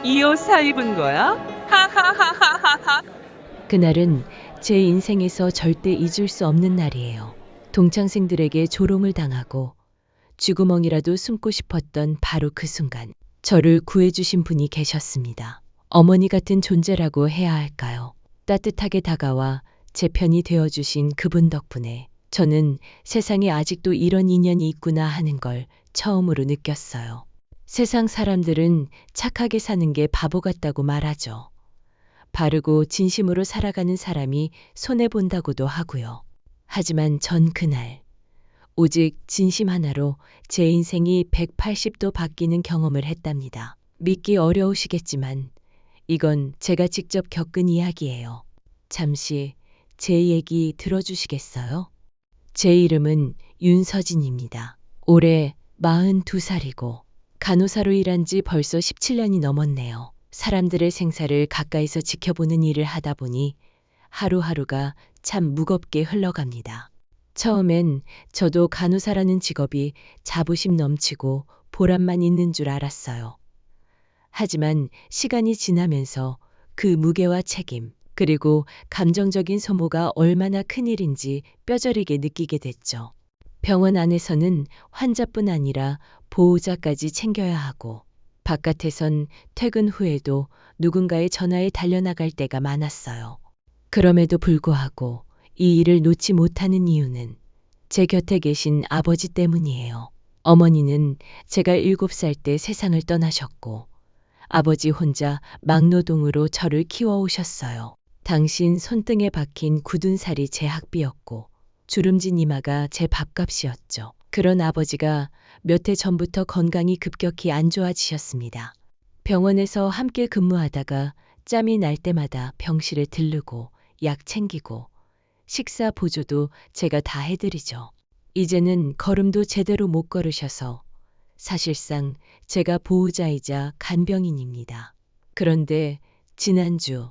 이 옷 사 입은 거야? 하하하하하하. 그날은 제 인생에서 절대 잊을 수 없는 날이에요. 동창생들에게 조롱을 당하고 쥐구멍이라도 숨고 싶었던 바로 그 순간 저를 구해주신 분이 계셨습니다. 어머니 같은 존재라고 해야 할까요? 따뜻하게 다가와 제 편이 되어주신 그분 덕분에 저는 세상에 아직도 이런 인연이 있구나 하는 걸 처음으로 느꼈어요. 세상 사람들은 착하게 사는 게 바보 같다고 말하죠. 바르고 진심으로 살아가는 사람이 손해본다고도 하고요. 하지만 전 그날 오직 진심 하나로 제 인생이 180도 바뀌는 경험을 했답니다. 믿기 어려우시겠지만 이건 제가 직접 겪은 이야기예요. 잠시 제 얘기 들어주시겠어요? 제 이름은 윤서진입니다. 올해 42살이고 간호사로 일한 지 벌써 17년이 넘었네요. 사람들의 생사를 가까이서 지켜보는 일을 하다 보니 하루하루가 참 무겁게 흘러갑니다. 처음엔 저도 간호사라는 직업이 자부심 넘치고 보람만 있는 줄 알았어요. 하지만 시간이 지나면서 그 무게와 책임, 그리고 감정적인 소모가 얼마나 큰 일인지 뼈저리게 느끼게 됐죠. 병원 안에서는 환자뿐 아니라 보호자까지 챙겨야 하고, 바깥에선 퇴근 후에도 누군가의 전화에 달려나갈 때가 많았어요. 그럼에도 불구하고 이 일을 놓지 못하는 이유는 제 곁에 계신 아버지 때문이에요. 어머니는 제가 7살 때 세상을 떠나셨고, 아버지 혼자 막노동으로 저를 키워오셨어요. 당신 손등에 박힌 굳은 살이 제 학비였고, 주름진 이마가 제 밥값이었죠. 그런 아버지가 몇 해 전부터 건강이 급격히 안 좋아지셨습니다. 병원에서 함께 근무하다가 짬이 날 때마다 병실에 들르고 약 챙기고 식사 보조도 제가 다 해드리죠. 이제는 걸음도 제대로 못 걸으셔서 사실상 제가 보호자이자 간병인입니다. 그런데 지난주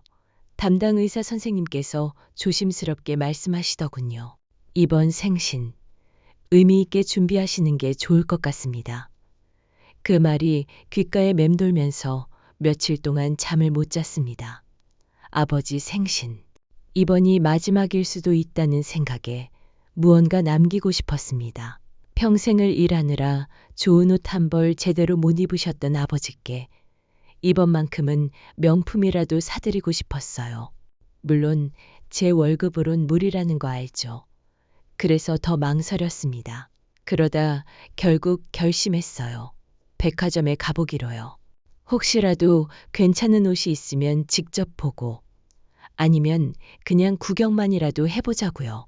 담당 의사 선생님께서 조심스럽게 말씀하시더군요. 이번 생신 의미 있게 준비하시는 게 좋을 것 같습니다. 그 말이 귓가에 맴돌면서 며칠 동안 잠을 못 잤습니다. 아버지 생신. 이번이 마지막일 수도 있다는 생각에 무언가 남기고 싶었습니다. 평생을 일하느라 좋은 옷 한 벌 제대로 못 입으셨던 아버지께 이번만큼은 명품이라도 사드리고 싶었어요. 물론 제 월급으론 무리라는 거 알죠. 그래서 더 망설였습니다. 그러다 결국 결심했어요. 백화점에 가보기로요. 혹시라도 괜찮은 옷이 있으면 직접 보고 아니면 그냥 구경만이라도 해보자고요.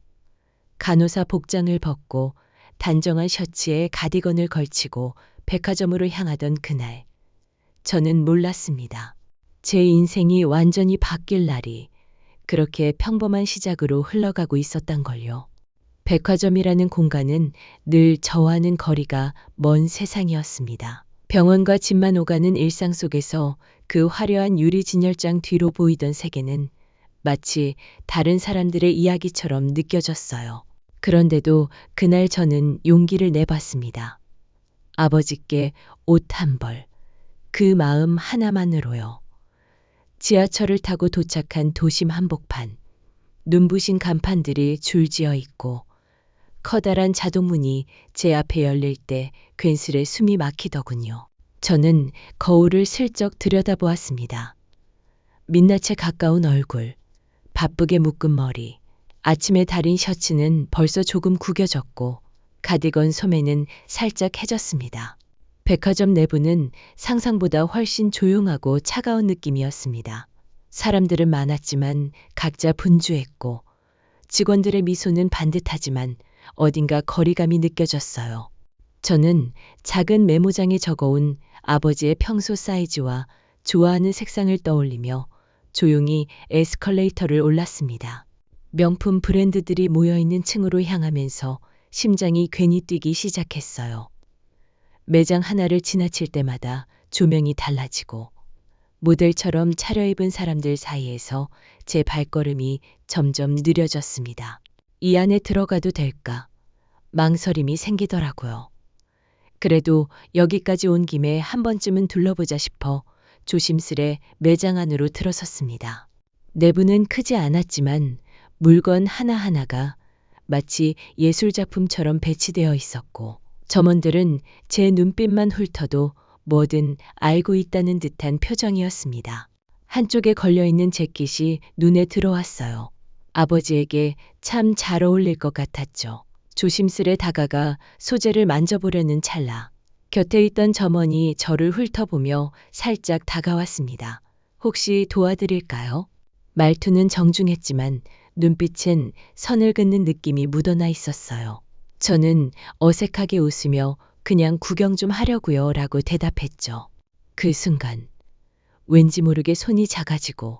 간호사 복장을 벗고 단정한 셔츠에 가디건을 걸치고 백화점으로 향하던 그날, 저는 몰랐습니다. 제 인생이 완전히 바뀔 날이 그렇게 평범한 시작으로 흘러가고 있었단 걸요. 백화점이라는 공간은 늘 저와는 거리가 먼 세상이었습니다. 병원과 집만 오가는 일상 속에서 그 화려한 유리 진열장 뒤로 보이던 세계는 마치 다른 사람들의 이야기처럼 느껴졌어요. 그런데도 그날 저는 용기를 내봤습니다. 아버지께 옷 한 벌, 그 마음 하나만으로요. 지하철을 타고 도착한 도심 한복판, 눈부신 간판들이 줄지어 있고 커다란 자동문이 제 앞에 열릴 때 괜스레 숨이 막히더군요. 저는 거울을 슬쩍 들여다보았습니다. 민낯에 가까운 얼굴, 바쁘게 묶은 머리, 아침에 다린 셔츠는 벌써 조금 구겨졌고 가디건 소매는 살짝 해졌습니다. 백화점 내부는 상상보다 훨씬 조용하고 차가운 느낌이었습니다. 사람들은 많았지만 각자 분주했고 직원들의 미소는 반듯하지만 어딘가 거리감이 느껴졌어요. 저는 작은 메모장에 적어온 아버지의 평소 사이즈와 좋아하는 색상을 떠올리며 조용히 에스컬레이터를 올랐습니다. 명품 브랜드들이 모여있는 층으로 향하면서 심장이 괜히 뛰기 시작했어요. 매장 하나를 지나칠 때마다 조명이 달라지고 모델처럼 차려입은 사람들 사이에서 제 발걸음이 점점 느려졌습니다. 이 안에 들어가도 될까? 망설임이 생기더라고요. 그래도 여기까지 온 김에 한 번쯤은 둘러보자 싶어 조심스레 매장 안으로 들어섰습니다. 내부는 크지 않았지만 물건 하나하나가 마치 예술작품처럼 배치되어 있었고 점원들은 제 눈빛만 훑어도 뭐든 알고 있다는 듯한 표정이었습니다. 한쪽에 걸려있는 재킷이 눈에 들어왔어요. 아버지에게 참 잘 어울릴 것 같았죠. 조심스레 다가가 소재를 만져보려는 찰나 곁에 있던 점원이 저를 훑어보며 살짝 다가왔습니다. 혹시 도와드릴까요? 말투는 정중했지만 눈빛엔 선을 긋는 느낌이 묻어나 있었어요. 저는 어색하게 웃으며 그냥 구경 좀 하려고요 라고 대답했죠. 그 순간 왠지 모르게 손이 작아지고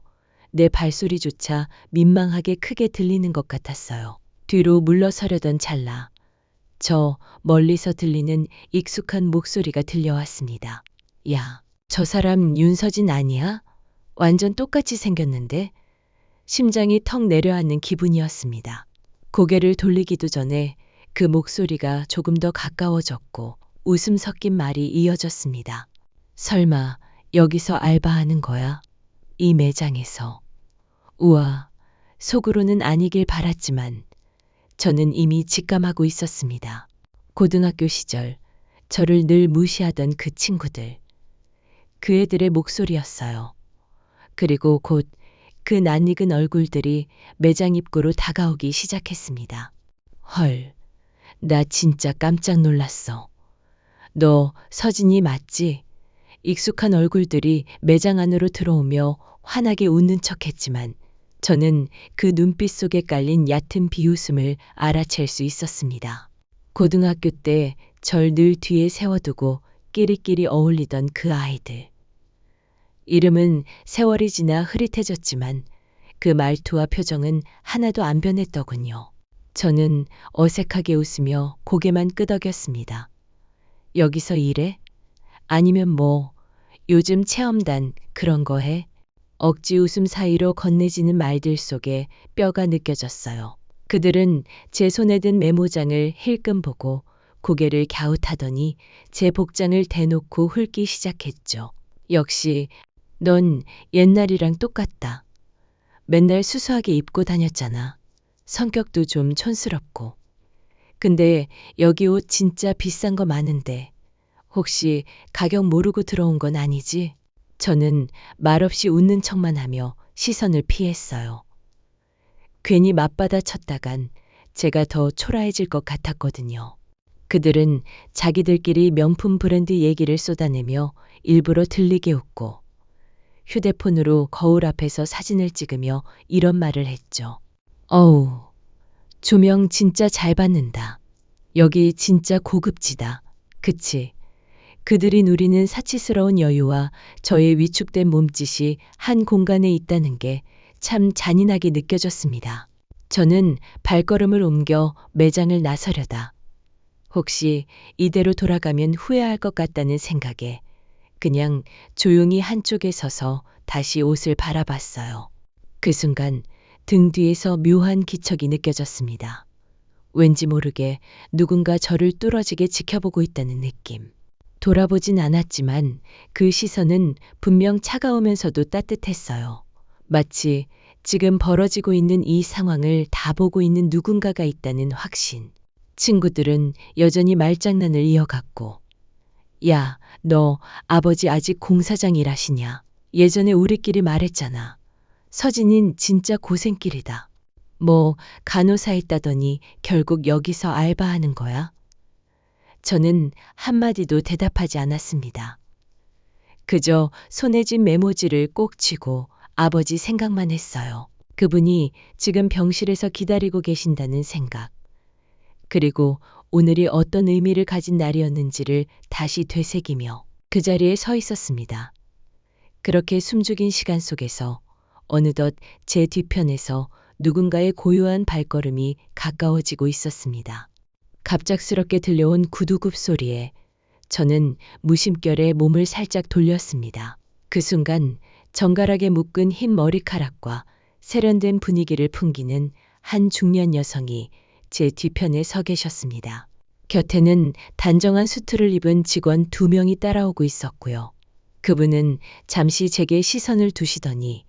내 발소리조차 민망하게 크게 들리는 것 같았어요. 뒤로 물러서려던 찰나 저 멀리서 들리는 익숙한 목소리가 들려왔습니다. 야, 저 사람 윤서진 아니야? 완전 똑같이 생겼는데? 심장이 턱 내려앉는 기분이었습니다. 고개를 돌리기도 전에 그 목소리가 조금 더 가까워졌고 웃음 섞인 말이 이어졌습니다. 설마 여기서 알바하는 거야? 이 매장에서. 우와, 속으로는 아니길 바랐지만 저는 이미 직감하고 있었습니다. 고등학교 시절 저를 늘 무시하던 그 친구들. 그 애들의 목소리였어요. 그리고 곧 그 낯익은 얼굴들이 매장 입구로 다가오기 시작했습니다. 헐, 나 진짜 깜짝 놀랐어. 너 서진이 맞지? 익숙한 얼굴들이 매장 안으로 들어오며 환하게 웃는 척했지만 저는 그 눈빛 속에 깔린 얕은 비웃음을 알아챌 수 있었습니다. 고등학교 때 절 늘 뒤에 세워두고 끼리끼리 어울리던 그 아이들. 이름은 세월이 지나 흐릿해졌지만 그 말투와 표정은 하나도 안 변했더군요. 저는 어색하게 웃으며 고개만 끄덕였습니다. 여기서 일해? 아니면 뭐 요즘 체험단 그런 거 해? 억지 웃음 사이로 건네지는 말들 속에 뼈가 느껴졌어요. 그들은 제 손에 든 메모장을 힐끔 보고 고개를 갸웃하더니 제 복장을 대놓고 훑기 시작했죠. 역시 넌 옛날이랑 똑같다. 맨날 수수하게 입고 다녔잖아. 성격도 좀 촌스럽고. 근데 여기 옷 진짜 비싼 거 많은데 혹시 가격 모르고 들어온 건 아니지? 저는 말없이 웃는 척만 하며 시선을 피했어요. 괜히 맞받아쳤다간 제가 더 초라해질 것 같았거든요. 그들은 자기들끼리 명품 브랜드 얘기를 쏟아내며 일부러 들리게 웃고 휴대폰으로 거울 앞에서 사진을 찍으며 이런 말을 했죠. 어우, 조명 진짜 잘 받는다. 여기 진짜 고급지다. 그치? 그들이 누리는 사치스러운 여유와 저의 위축된 몸짓이 한 공간에 있다는 게 참 잔인하게 느껴졌습니다. 저는 발걸음을 옮겨 매장을 나서려다. 혹시 이대로 돌아가면 후회할 것 같다는 생각에 그냥 조용히 한쪽에 서서 다시 옷을 바라봤어요. 그 순간 등 뒤에서 묘한 기척이 느껴졌습니다. 왠지 모르게 누군가 저를 뚫어지게 지켜보고 있다는 느낌. 돌아보진 않았지만 그 시선은 분명 차가우면서도 따뜻했어요. 마치 지금 벌어지고 있는 이 상황을 다 보고 있는 누군가가 있다는 확신. 친구들은 여전히 말장난을 이어갔고 야, 너 아버지 아직 공사장 일하시냐? 예전에 우리끼리 말했잖아. 서진인 진짜 고생길이다. 뭐 간호사 했다더니 결국 여기서 알바하는 거야? 저는 한마디도 대답하지 않았습니다. 그저 손에 쥔 메모지를 꼭 쥐고 아버지 생각만 했어요. 그분이 지금 병실에서 기다리고 계신다는 생각. 그리고 오늘이 어떤 의미를 가진 날이었는지를 다시 되새기며 그 자리에 서 있었습니다. 그렇게 숨죽인 시간 속에서 어느덧 제 뒤편에서 누군가의 고요한 발걸음이 가까워지고 있었습니다. 갑작스럽게 들려온 구두굽 소리에 저는 무심결에 몸을 살짝 돌렸습니다. 그 순간 정갈하게 묶은 흰 머리카락과 세련된 분위기를 풍기는 한 중년 여성이 제 뒤편에 서 계셨습니다. 곁에는 단정한 수트를 입은 직원 2명이 따라오고 있었고요. 그분은 잠시 제게 시선을 두시더니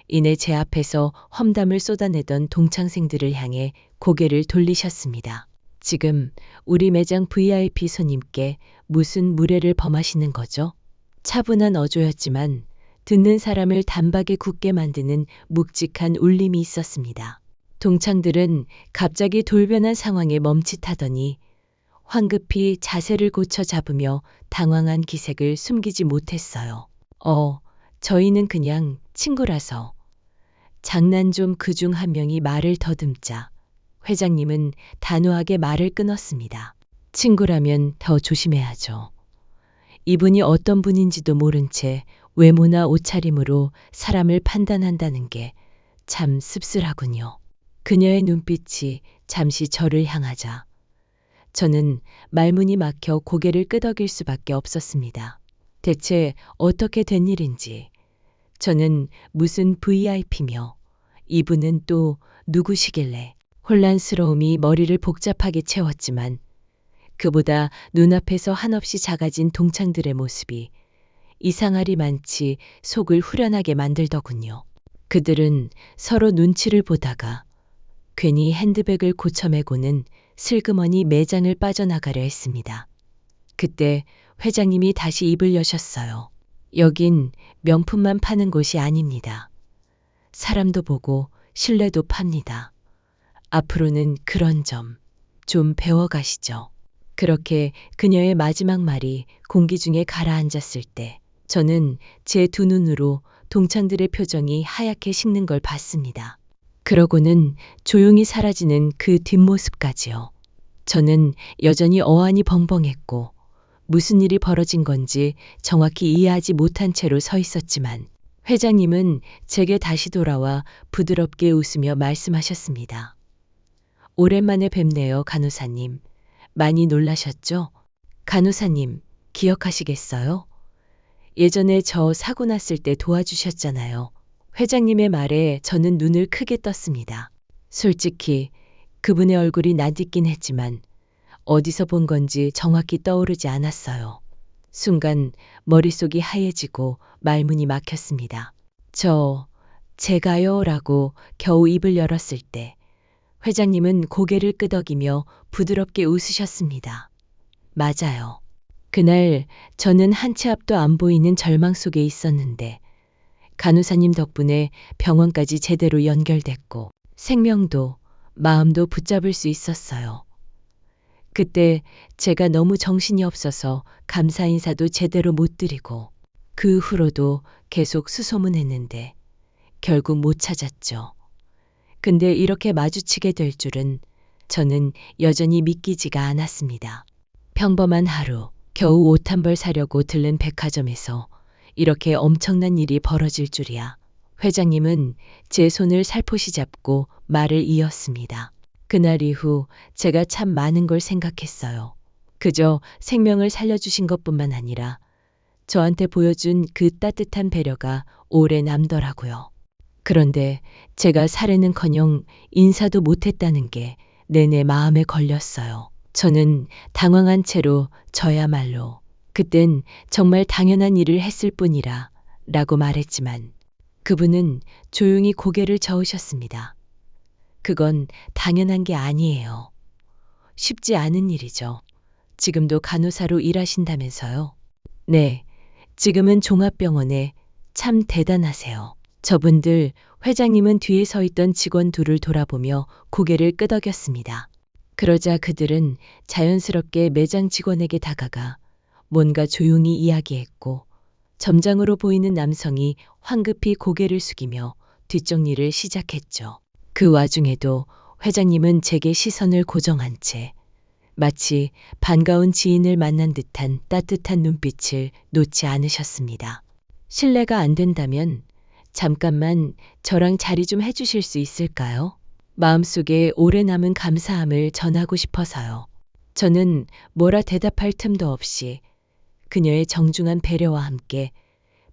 이내 제 앞에서 험담을 쏟아내던 동창생들을 향해 고개를 돌리셨습니다. 지금 우리 매장 VIP 손님께 무슨 무례를 범하시는 거죠? 차분한 어조였지만 듣는 사람을 단박에 굳게 만드는 묵직한 울림이 있었습니다. 동창들은 갑자기 돌변한 상황에 멈칫하더니 황급히 자세를 고쳐 잡으며 당황한 기색을 숨기지 못했어요. 저희는 그냥 친구라서. 장난 좀 그중 한 명이 말을 더듬자 회장님은 단호하게 말을 끊었습니다. 친구라면 더 조심해야죠. 이분이 어떤 분인지도 모른 채 외모나 옷차림으로 사람을 판단한다는 게 참 씁쓸하군요. 그녀의 눈빛이 잠시 저를 향하자 저는 말문이 막혀 고개를 끄덕일 수밖에 없었습니다. 대체 어떻게 된 일인지, 저는 무슨 VIP며 이분은 또 누구시길래 혼란스러움이 머리를 복잡하게 채웠지만 그보다 눈앞에서 한없이 작아진 동창들의 모습이 이상하리만치 속을 후련하게 만들더군요. 그들은 서로 눈치를 보다가 괜히 핸드백을 고쳐매고는 슬그머니 매장을 빠져나가려 했습니다. 그때 회장님이 다시 입을 여셨어요. 여긴 명품만 파는 곳이 아닙니다. 사람도 보고 신뢰도 팝니다. 앞으로는 그런 점 좀 배워가시죠. 그렇게 그녀의 마지막 말이 공기 중에 가라앉았을 때 저는 제 두 눈으로 동창들의 표정이 하얗게 식는 걸 봤습니다. 그러고는 조용히 사라지는 그 뒷모습까지요. 저는 여전히 어안이 벙벙했고 무슨 일이 벌어진 건지 정확히 이해하지 못한 채로 서 있었지만 회장님은 제게 다시 돌아와 부드럽게 웃으며 말씀하셨습니다. 오랜만에 뵙네요, 간호사님. 많이 놀라셨죠? 간호사님, 기억하시겠어요? 예전에 저 사고 났을 때 도와주셨잖아요. 회장님의 말에 저는 눈을 크게 떴습니다. 솔직히 그분의 얼굴이 낯익긴 했지만 어디서 본 건지 정확히 떠오르지 않았어요. 순간 머릿속이 하얘지고 말문이 막혔습니다. 제가요? 라고 겨우 입을 열었을 때 회장님은 고개를 끄덕이며 부드럽게 웃으셨습니다. 맞아요. 그날 저는 한 치 앞도 안 보이는 절망 속에 있었는데 간호사님 덕분에 병원까지 제대로 연결됐고 생명도 마음도 붙잡을 수 있었어요. 그때 제가 너무 정신이 없어서 감사 인사도 제대로 못 드리고 그 후로도 계속 수소문했는데 결국 못 찾았죠. 근데 이렇게 마주치게 될 줄은 저는 여전히 믿기지가 않았습니다. 평범한 하루, 겨우 옷 한 벌 사려고 들른 백화점에서 이렇게 엄청난 일이 벌어질 줄이야. 회장님은 제 손을 살포시 잡고 말을 이었습니다. 그날 이후 제가 참 많은 걸 생각했어요. 그저 생명을 살려주신 것뿐만 아니라 저한테 보여준 그 따뜻한 배려가 오래 남더라고요. 그런데 제가 사례는커녕 인사도 못했다는 게 내내 마음에 걸렸어요. 저는 당황한 채로 저야말로 그땐 정말 당연한 일을 했을 뿐이라 라고 말했지만 그분은 조용히 고개를 저으셨습니다. 그건 당연한 게 아니에요. 쉽지 않은 일이죠. 지금도 간호사로 일하신다면서요? 네, 지금은 종합병원에 참 대단하세요. 저분들 회장님은 뒤에 서 있던 직원 둘을 돌아보며 고개를 끄덕였습니다. 그러자 그들은 자연스럽게 매장 직원에게 다가가 뭔가 조용히 이야기했고 점장으로 보이는 남성이 황급히 고개를 숙이며 뒷정리를 시작했죠. 그 와중에도 회장님은 제게 시선을 고정한 채 마치 반가운 지인을 만난 듯한 따뜻한 눈빛을 놓지 않으셨습니다. 실례가 안 된다면 잠깐만 저랑 자리 좀 해주실 수 있을까요? 마음속에 오래 남은 감사함을 전하고 싶어서요. 저는 뭐라 대답할 틈도 없이 그녀의 정중한 배려와 함께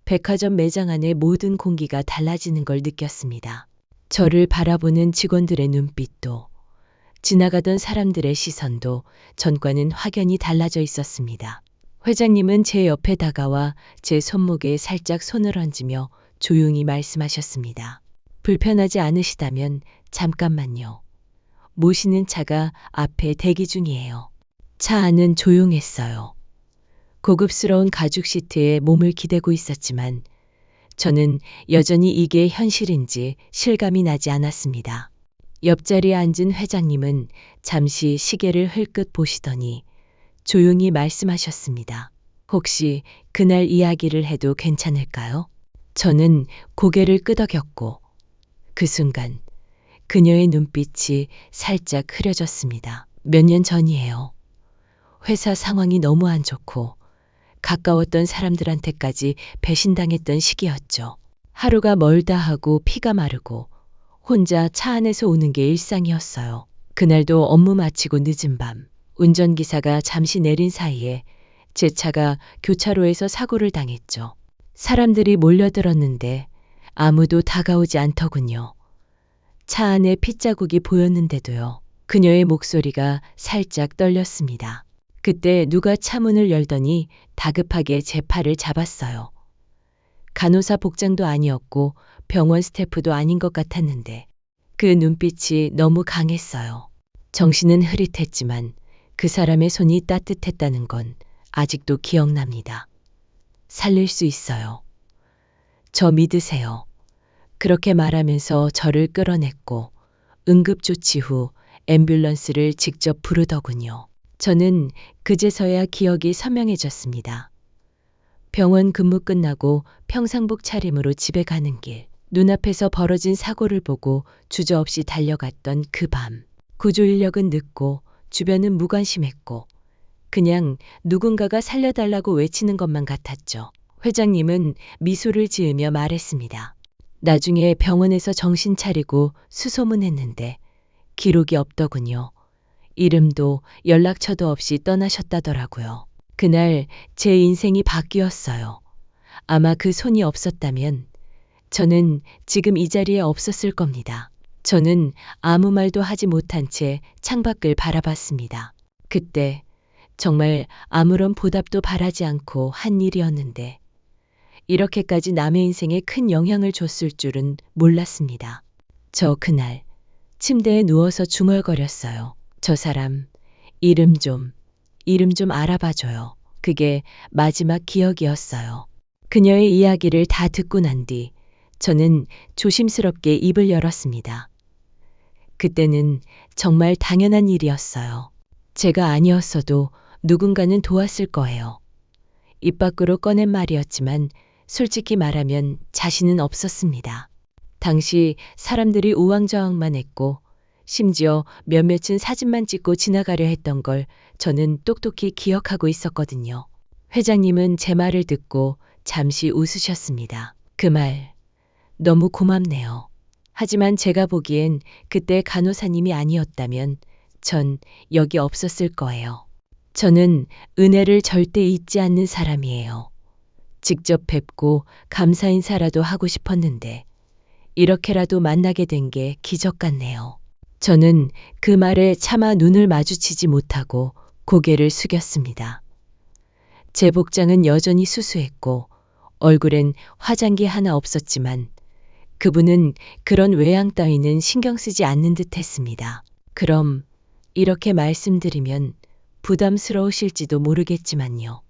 백화점 매장 안의 모든 공기가 달라지는 걸 느꼈습니다. 저를 바라보는 직원들의 눈빛도 지나가던 사람들의 시선도 전과는 확연히 달라져 있었습니다. 회장님은 제 옆에 다가와 제 손목에 살짝 손을 얹으며 조용히 말씀하셨습니다. 불편하지 않으시다면 잠깐만요. 모시는 차가 앞에 대기 중이에요. 차 안은 조용했어요. 고급스러운 가죽 시트에 몸을 기대고 있었지만 저는 여전히 이게 현실인지 실감이 나지 않았습니다. 옆자리에 앉은 회장님은 잠시 시계를 흘끗 보시더니 조용히 말씀하셨습니다. 혹시 그날 이야기를 해도 괜찮을까요? 저는 고개를 끄덕였고 그 순간 그녀의 눈빛이 살짝 흐려졌습니다. 몇 년 전이에요. 회사 상황이 너무 안 좋고 가까웠던 사람들한테까지 배신당했던 시기였죠. 하루가 멀다 하고 피가 마르고 혼자 차 안에서 우는 게 일상이었어요. 그날도 업무 마치고 늦은 밤 운전기사가 잠시 내린 사이에 제 차가 교차로에서 사고를 당했죠. 사람들이 몰려들었는데 아무도 다가오지 않더군요. 차 안에 핏자국이 보였는데도요. 그녀의 목소리가 살짝 떨렸습니다. 그때 누가 차 문을 열더니 다급하게 제 팔을 잡았어요. 간호사 복장도 아니었고 병원 스태프도 아닌 것 같았는데 그 눈빛이 너무 강했어요. 정신은 흐릿했지만 그 사람의 손이 따뜻했다는 건 아직도 기억납니다. 살릴 수 있어요. 저 믿으세요. 그렇게 말하면서 저를 끌어냈고 응급조치 후 앰뷸런스를 직접 부르더군요. 저는 그제서야 기억이 선명해졌습니다. 병원 근무 끝나고 평상복 차림으로 집에 가는 길, 눈앞에서 벌어진 사고를 보고 주저없이 달려갔던 그 밤. 구조 인력은 늦고 주변은 무관심했고 그냥 누군가가 살려달라고 외치는 것만 같았죠. 회장님은 미소를 지으며 말했습니다. 나중에 병원에서 정신 차리고 수소문했는데 기록이 없더군요. 이름도 연락처도 없이 떠나셨다더라고요. 그날 제 인생이 바뀌었어요. 아마 그 손이 없었다면 저는 지금 이 자리에 없었을 겁니다. 저는 아무 말도 하지 못한 채 창밖을 바라봤습니다. 그때 정말 아무런 보답도 바라지 않고 한 일이었는데 이렇게까지 남의 인생에 큰 영향을 줬을 줄은 몰랐습니다. 저 그날 침대에 누워서 중얼거렸어요. 저 사람 이름 좀 알아봐줘요. 그게 마지막 기억이었어요. 그녀의 이야기를 다 듣고 난 뒤 저는 조심스럽게 입을 열었습니다. 그때는 정말 당연한 일이었어요. 제가 아니었어도 누군가는 도왔을 거예요. 입 밖으로 꺼낸 말이었지만 솔직히 말하면 자신은 없었습니다. 당시 사람들이 우왕좌왕만 했고 심지어 몇몇은 사진만 찍고 지나가려 했던 걸 저는 똑똑히 기억하고 있었거든요. 회장님은 제 말을 듣고 잠시 웃으셨습니다. 그 말 너무 고맙네요. 하지만 제가 보기엔 그때 간호사님이 아니었다면 전 여기 없었을 거예요. 저는 은혜를 절대 잊지 않는 사람이에요. 직접 뵙고 감사 인사라도 하고 싶었는데 이렇게라도 만나게 된 게 기적 같네요. 저는 그 말에 차마 눈을 마주치지 못하고 고개를 숙였습니다. 제 복장은 여전히 수수했고 얼굴엔 화장기 하나 없었지만 그분은 그런 외양 따위는 신경 쓰지 않는 듯 했습니다. 그럼 이렇게 말씀드리면 부담스러우실지도 모르겠지만요.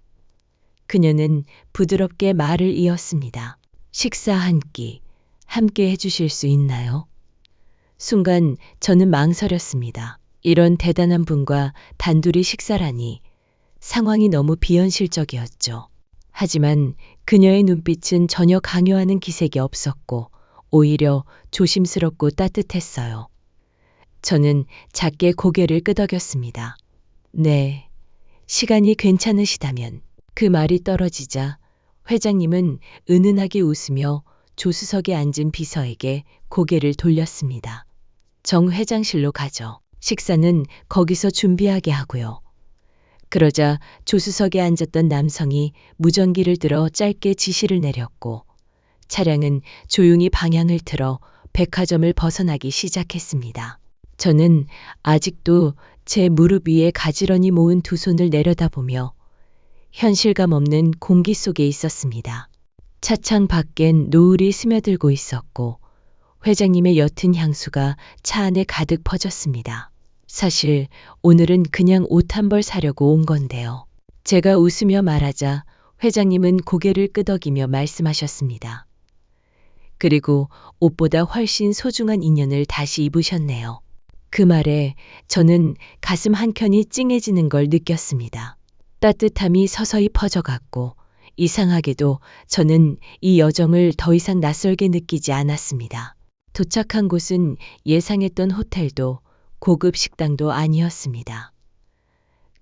그녀는 부드럽게 말을 이었습니다. 식사 한 끼 함께 해주실 수 있나요? 순간 저는 망설였습니다. 이런 대단한 분과 단둘이 식사라니 상황이 너무 비현실적이었죠. 하지만 그녀의 눈빛은 전혀 강요하는 기색이 없었고 오히려 조심스럽고 따뜻했어요. 저는 작게 고개를 끄덕였습니다. 네, 시간이 괜찮으시다면. 그 말이 떨어지자 회장님은 은은하게 웃으며 조수석에 앉은 비서에게 고개를 돌렸습니다. 정 회장실로 가죠. 식사는 거기서 준비하게 하고요. 그러자 조수석에 앉았던 남성이 무전기를 들어 짧게 지시를 내렸고 차량은 조용히 방향을 틀어 백화점을 벗어나기 시작했습니다. 저는 아직도 제 무릎 위에 가지런히 모은 두 손을 내려다보며 현실감 없는 공기 속에 있었습니다. 차창 밖엔 노을이 스며들고 있었고 회장님의 옅은 향수가 차 안에 가득 퍼졌습니다. 사실 오늘은 그냥 옷 한 벌 사려고 온 건데요. 제가 웃으며 말하자 회장님은 고개를 끄덕이며 말씀하셨습니다. 그리고 옷보다 훨씬 소중한 인연을 다시 입으셨네요. 그 말에 저는 가슴 한켠이 찡해지는 걸 느꼈습니다. 따뜻함이 서서히 퍼져갔고 이상하게도 저는 이 여정을 더 이상 낯설게 느끼지 않았습니다. 도착한 곳은 예상했던 호텔도 고급 식당도 아니었습니다.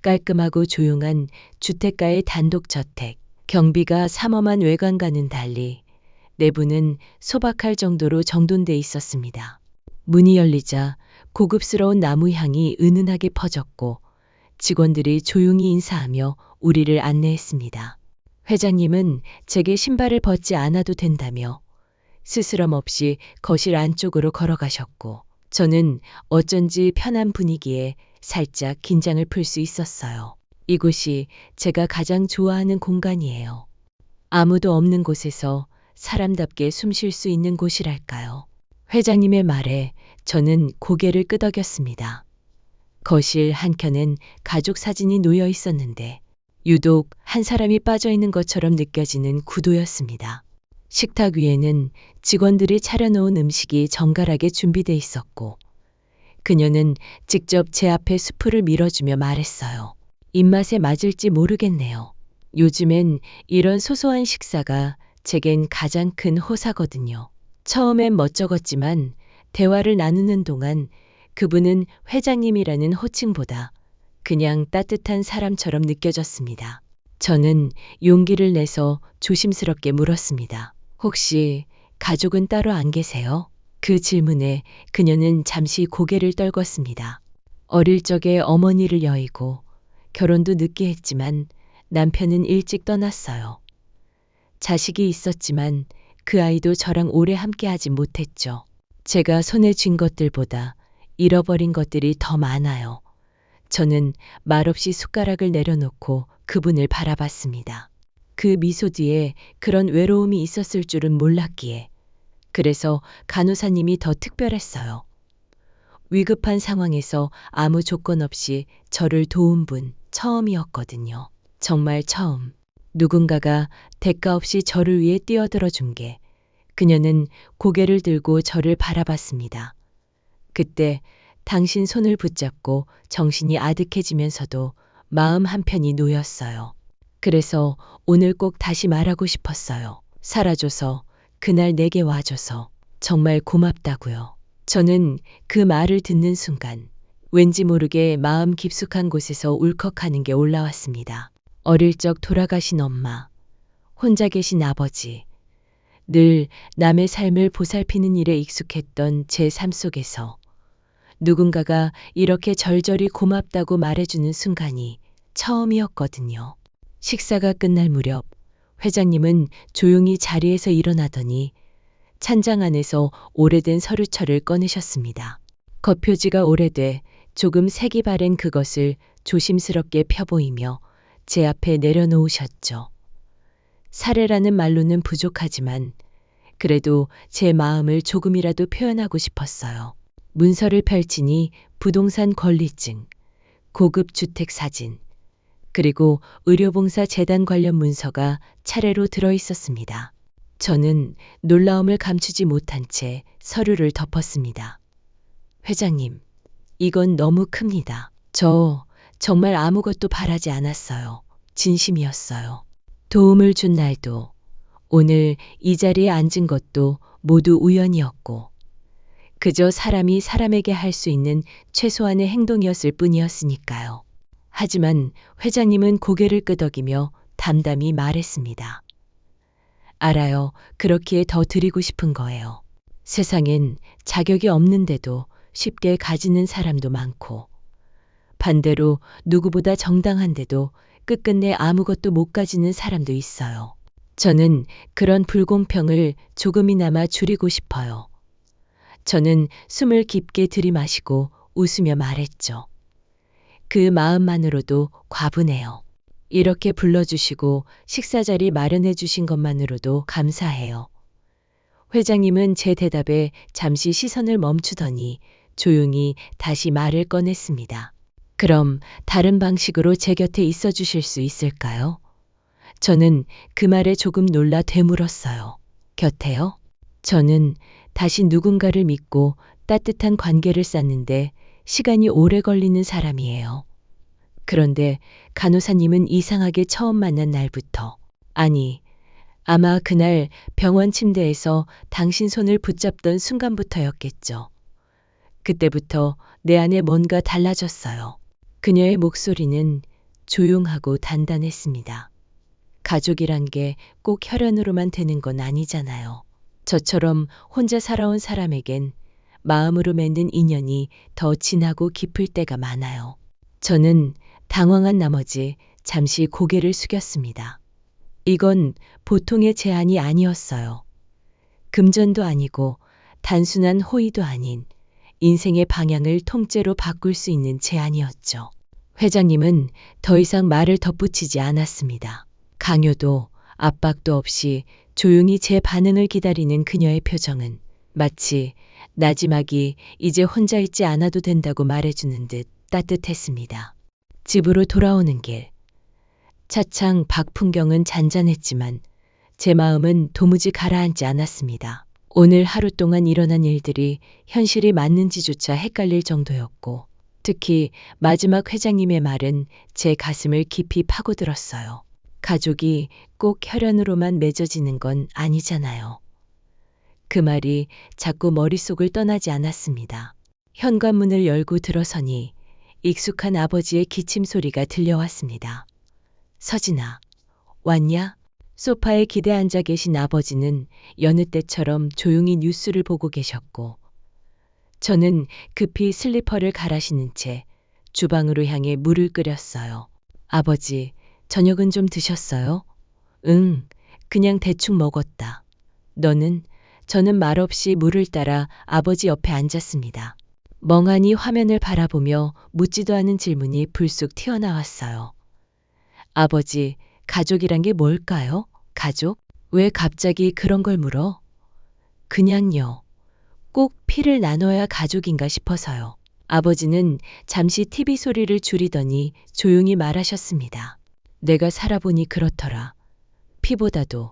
깔끔하고 조용한 주택가의 단독저택, 경비가 삼엄한 외관과는 달리 내부는 소박할 정도로 정돈돼 있었습니다. 문이 열리자 고급스러운 나무 향이 은은하게 퍼졌고 직원들이 조용히 인사하며 우리를 안내했습니다. 회장님은 제게 신발을 벗지 않아도 된다며 스스럼 없이 거실 안쪽으로 걸어가셨고 저는 어쩐지 편한 분위기에 살짝 긴장을 풀 수 있었어요. 이곳이 제가 가장 좋아하는 공간이에요. 아무도 없는 곳에서 사람답게 숨 쉴 수 있는 곳이랄까요. 회장님의 말에 저는 고개를 끄덕였습니다. 거실 한켠엔 가족 사진이 놓여 있었는데 유독 한 사람이 빠져 있는 것처럼 느껴지는 구도였습니다. 식탁 위에는 직원들이 차려놓은 음식이 정갈하게 준비돼 있었고 그녀는 직접 제 앞에 수프를 밀어주며 말했어요. 입맛에 맞을지 모르겠네요. 요즘엔 이런 소소한 식사가 제겐 가장 큰 호사거든요. 처음엔 멋쩍었지만 대화를 나누는 동안 그분은 회장님이라는 호칭보다 그냥 따뜻한 사람처럼 느껴졌습니다. 저는 용기를 내서 조심스럽게 물었습니다. 혹시 가족은 따로 안 계세요? 그 질문에 그녀는 잠시 고개를 떨궜습니다. 어릴 적에 어머니를 여의고 결혼도 늦게 했지만 남편은 일찍 떠났어요. 자식이 있었지만 그 아이도 저랑 오래 함께하지 못했죠. 제가 손에 쥔 것들보다 잃어버린 것들이 더 많아요. 저는 말없이 숟가락을 내려놓고 그분을 바라봤습니다. 그 미소 뒤에 그런 외로움이 있었을 줄은 몰랐기에. 그래서 간호사님이 더 특별했어요. 위급한 상황에서 아무 조건 없이 저를 도운 분 처음이었거든요. 정말 처음. 누군가가 대가 없이 저를 위해 뛰어들어 준 게. 그녀는 고개를 들고 저를 바라봤습니다. 그때 당신 손을 붙잡고 정신이 아득해지면서도 마음 한편이 놓였어요. 그래서 오늘 꼭 다시 말하고 싶었어요. 살아줘서, 그날 내게 와줘서 정말 고맙다고요. 저는 그 말을 듣는 순간 왠지 모르게 마음 깊숙한 곳에서 울컥하는 게 올라왔습니다. 어릴 적 돌아가신 엄마, 혼자 계신 아버지, 늘 남의 삶을 보살피는 일에 익숙했던 제 삶 속에서 누군가가 이렇게 절절히 고맙다고 말해주는 순간이 처음이었거든요. 식사가 끝날 무렵 회장님은 조용히 자리에서 일어나더니 찬장 안에서 오래된 서류철을 꺼내셨습니다. 겉표지가 오래돼 조금 색이 바랜 그것을 조심스럽게 펴보이며 제 앞에 내려놓으셨죠. 사례라는 말로는 부족하지만 그래도 제 마음을 조금이라도 표현하고 싶었어요. 문서를 펼치니 부동산 권리증, 고급 주택 사진, 그리고 의료봉사 재단 관련 문서가 차례로 들어 있었습니다. 저는 놀라움을 감추지 못한 채 서류를 덮었습니다. 회장님, 이건 너무 큽니다. 저 정말 아무것도 바라지 않았어요. 진심이었어요. 도움을 준 날도, 오늘 이 자리에 앉은 것도 모두 우연이었고, 그저 사람이 사람에게 할 수 있는 최소한의 행동이었을 뿐이었으니까요. 하지만 회장님은 고개를 끄덕이며 담담히 말했습니다. 알아요. 그렇기에 더 드리고 싶은 거예요. 세상엔 자격이 없는데도 쉽게 가지는 사람도 많고, 반대로 누구보다 정당한데도 끝끝내 아무것도 못 가지는 사람도 있어요. 저는 그런 불공평을 조금이나마 줄이고 싶어요. 저는 숨을 깊게 들이마시고 웃으며 말했죠. 그 마음만으로도 과분해요. 이렇게 불러주시고 식사 자리 마련해 주신 것만으로도 감사해요. 회장님은 제 대답에 잠시 시선을 멈추더니 조용히 다시 말을 꺼냈습니다. 그럼 다른 방식으로 제 곁에 있어 주실 수 있을까요? 저는 그 말에 조금 놀라 되물었어요. 곁에요? 저는 다시 누군가를 믿고 따뜻한 관계를 쌓는데 시간이 오래 걸리는 사람이에요. 그런데 간호사님은 이상하게 처음 만난 날부터, 아니, 아마 그날 병원 침대에서 당신 손을 붙잡던 순간부터였겠죠. 그때부터 내 안에 뭔가 달라졌어요. 그녀의 목소리는 조용하고 단단했습니다. 가족이란 게 꼭 혈연으로만 되는 건 아니잖아요. 저처럼 혼자 살아온 사람에겐 마음으로 맺는 인연이 더 진하고 깊을 때가 많아요. 저는 당황한 나머지 잠시 고개를 숙였습니다. 이건 보통의 제안이 아니었어요. 금전도 아니고 단순한 호의도 아닌 인생의 방향을 통째로 바꿀 수 있는 제안이었죠. 회장님은 더 이상 말을 덧붙이지 않았습니다. 강요도 압박도 없이 조용히 제 반응을 기다리는 그녀의 표정은 마치 나지막이 이제 혼자 있지 않아도 된다고 말해주는 듯 따뜻했습니다. 집으로 돌아오는 길. 차창 밖 풍경은 잔잔했지만 제 마음은 도무지 가라앉지 않았습니다. 오늘 하루 동안 일어난 일들이 현실이 맞는지조차 헷갈릴 정도였고, 특히 마지막 회장님의 말은 제 가슴을 깊이 파고들었어요. 가족이 꼭 혈연으로만 맺어지는 건 아니잖아요. 그 말이 자꾸 머릿속을 떠나지 않았습니다. 현관문을 열고 들어서니 익숙한 아버지의 기침 소리가 들려왔습니다. 서진아, 왔냐? 소파에 기대 앉아 계신 아버지는 여느 때처럼 조용히 뉴스를 보고 계셨고, 저는 급히 슬리퍼를 갈아 신은 채 주방으로 향해 물을 끓였어요. 아버지, 저녁은 좀 드셨어요? 응, 그냥 대충 먹었다. 너는? 저는 말없이 물을 따라 아버지 옆에 앉았습니다. 멍하니 화면을 바라보며 묻지도 않은 질문이 불쑥 튀어나왔어요. 아버지, 가족이란 게 뭘까요? 가족? 왜 갑자기 그런 걸 물어? 그냥요. 꼭 피를 나눠야 가족인가 싶어서요. 아버지는 잠시 TV 소리를 줄이더니 조용히 말하셨습니다. 내가 살아보니 그렇더라. 피보다도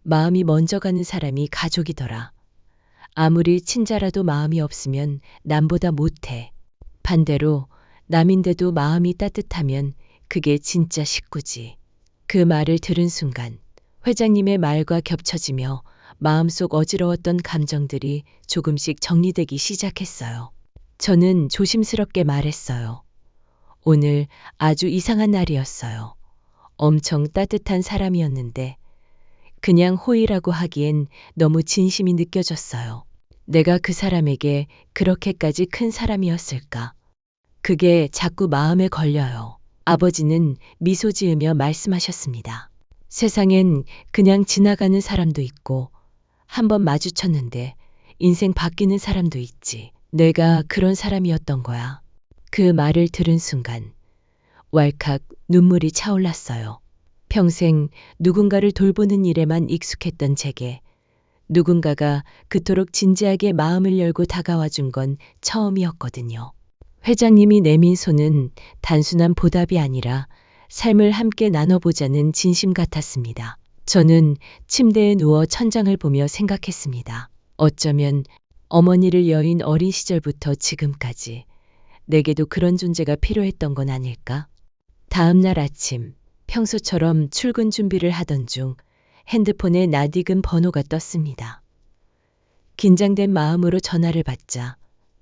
마음이 먼저 가는 사람이 가족이더라. 아무리 친자라도 마음이 없으면 남보다 못해. 반대로 남인데도 마음이 따뜻하면 그게 진짜 식구지. 그 말을 들은 순간 회장님의 말과 겹쳐지며 마음속 어지러웠던 감정들이 조금씩 정리되기 시작했어요. 저는 조심스럽게 말했어요. 오늘 아주 이상한 날이었어요. 엄청 따뜻한 사람이었는데 그냥 호의라고 하기엔 너무 진심이 느껴졌어요. 내가 그 사람에게 그렇게까지 큰 사람이었을까? 그게 자꾸 마음에 걸려요. 아버지는 미소 지으며 말씀하셨습니다. 세상엔 그냥 지나가는 사람도 있고 한번 마주쳤는데 인생 바뀌는 사람도 있지. 내가 그런 사람이었던 거야. 그 말을 들은 순간 왈칵 눈물이 차올랐어요. 평생 누군가를 돌보는 일에만 익숙했던 제게 누군가가 그토록 진지하게 마음을 열고 다가와 준 건 처음이었거든요. 회장님이 내민 손은 단순한 보답이 아니라 삶을 함께 나눠보자는 진심 같았습니다. 저는 침대에 누워 천장을 보며 생각했습니다. 어쩌면 어머니를 여인 어린 시절부터 지금까지 내게도 그런 존재가 필요했던 건 아닐까? 다음 날 아침, 평소처럼 출근 준비를 하던 중 핸드폰에 낯익은 번호가 떴습니다. 긴장된 마음으로 전화를 받자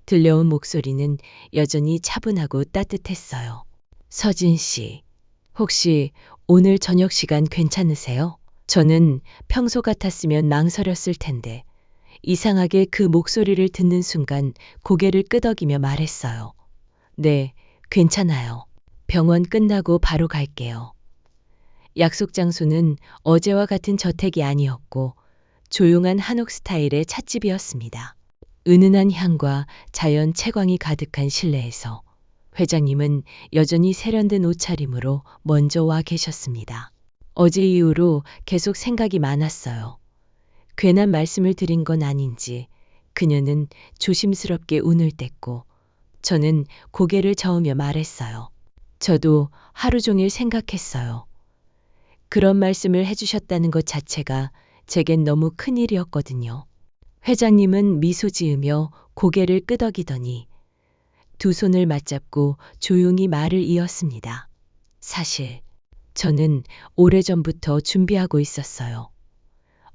들려온 목소리는 여전히 차분하고 따뜻했어요. 서진 씨, 혹시 오늘 저녁 시간 괜찮으세요? 저는 평소 같았으면 망설였을 텐데 이상하게 그 목소리를 듣는 순간 고개를 끄덕이며 말했어요. 네, 괜찮아요. 병원 끝나고 바로 갈게요. 약속 장소는 어제와 같은 저택이 아니었고 조용한 한옥 스타일의 찻집이었습니다. 은은한 향과 자연 채광이 가득한 실내에서 회장님은 여전히 세련된 옷차림으로 먼저 와 계셨습니다. 어제 이후로 계속 생각이 많았어요. 괜한 말씀을 드린 건 아닌지 그녀는 조심스럽게 운을 뗐고 저는 고개를 저으며 말했어요. 저도 하루 종일 생각했어요. 그런 말씀을 해주셨다는 것 자체가 제겐 너무 큰 일이었거든요. 회장님은 미소 지으며 고개를 끄덕이더니 두 손을 맞잡고 조용히 말을 이었습니다. 사실 저는 오래전부터 준비하고 있었어요.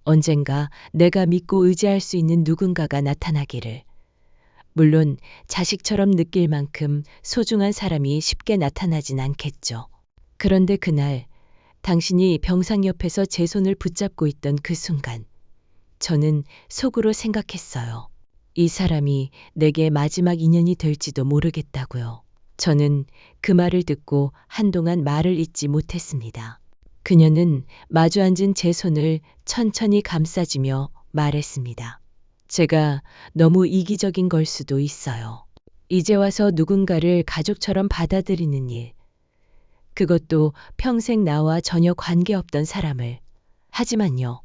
언젠가 내가 믿고 의지할 수 있는 누군가가 나타나기를. 물론 자식처럼 느낄 만큼 소중한 사람이 쉽게 나타나진 않겠죠. 그런데 그날 당신이 병상 옆에서 제 손을 붙잡고 있던 그 순간 저는 속으로 생각했어요. 이 사람이 내게 마지막 인연이 될지도 모르겠다고요. 저는 그 말을 듣고 한동안 말을 잇지 못했습니다. 그녀는 마주 앉은 제 손을 천천히 감싸주며 말했습니다. 제가 너무 이기적인 걸 수도 있어요. 이제 와서 누군가를 가족처럼 받아들이는 일. 그것도 평생 나와 전혀 관계없던 사람을. 하지만요.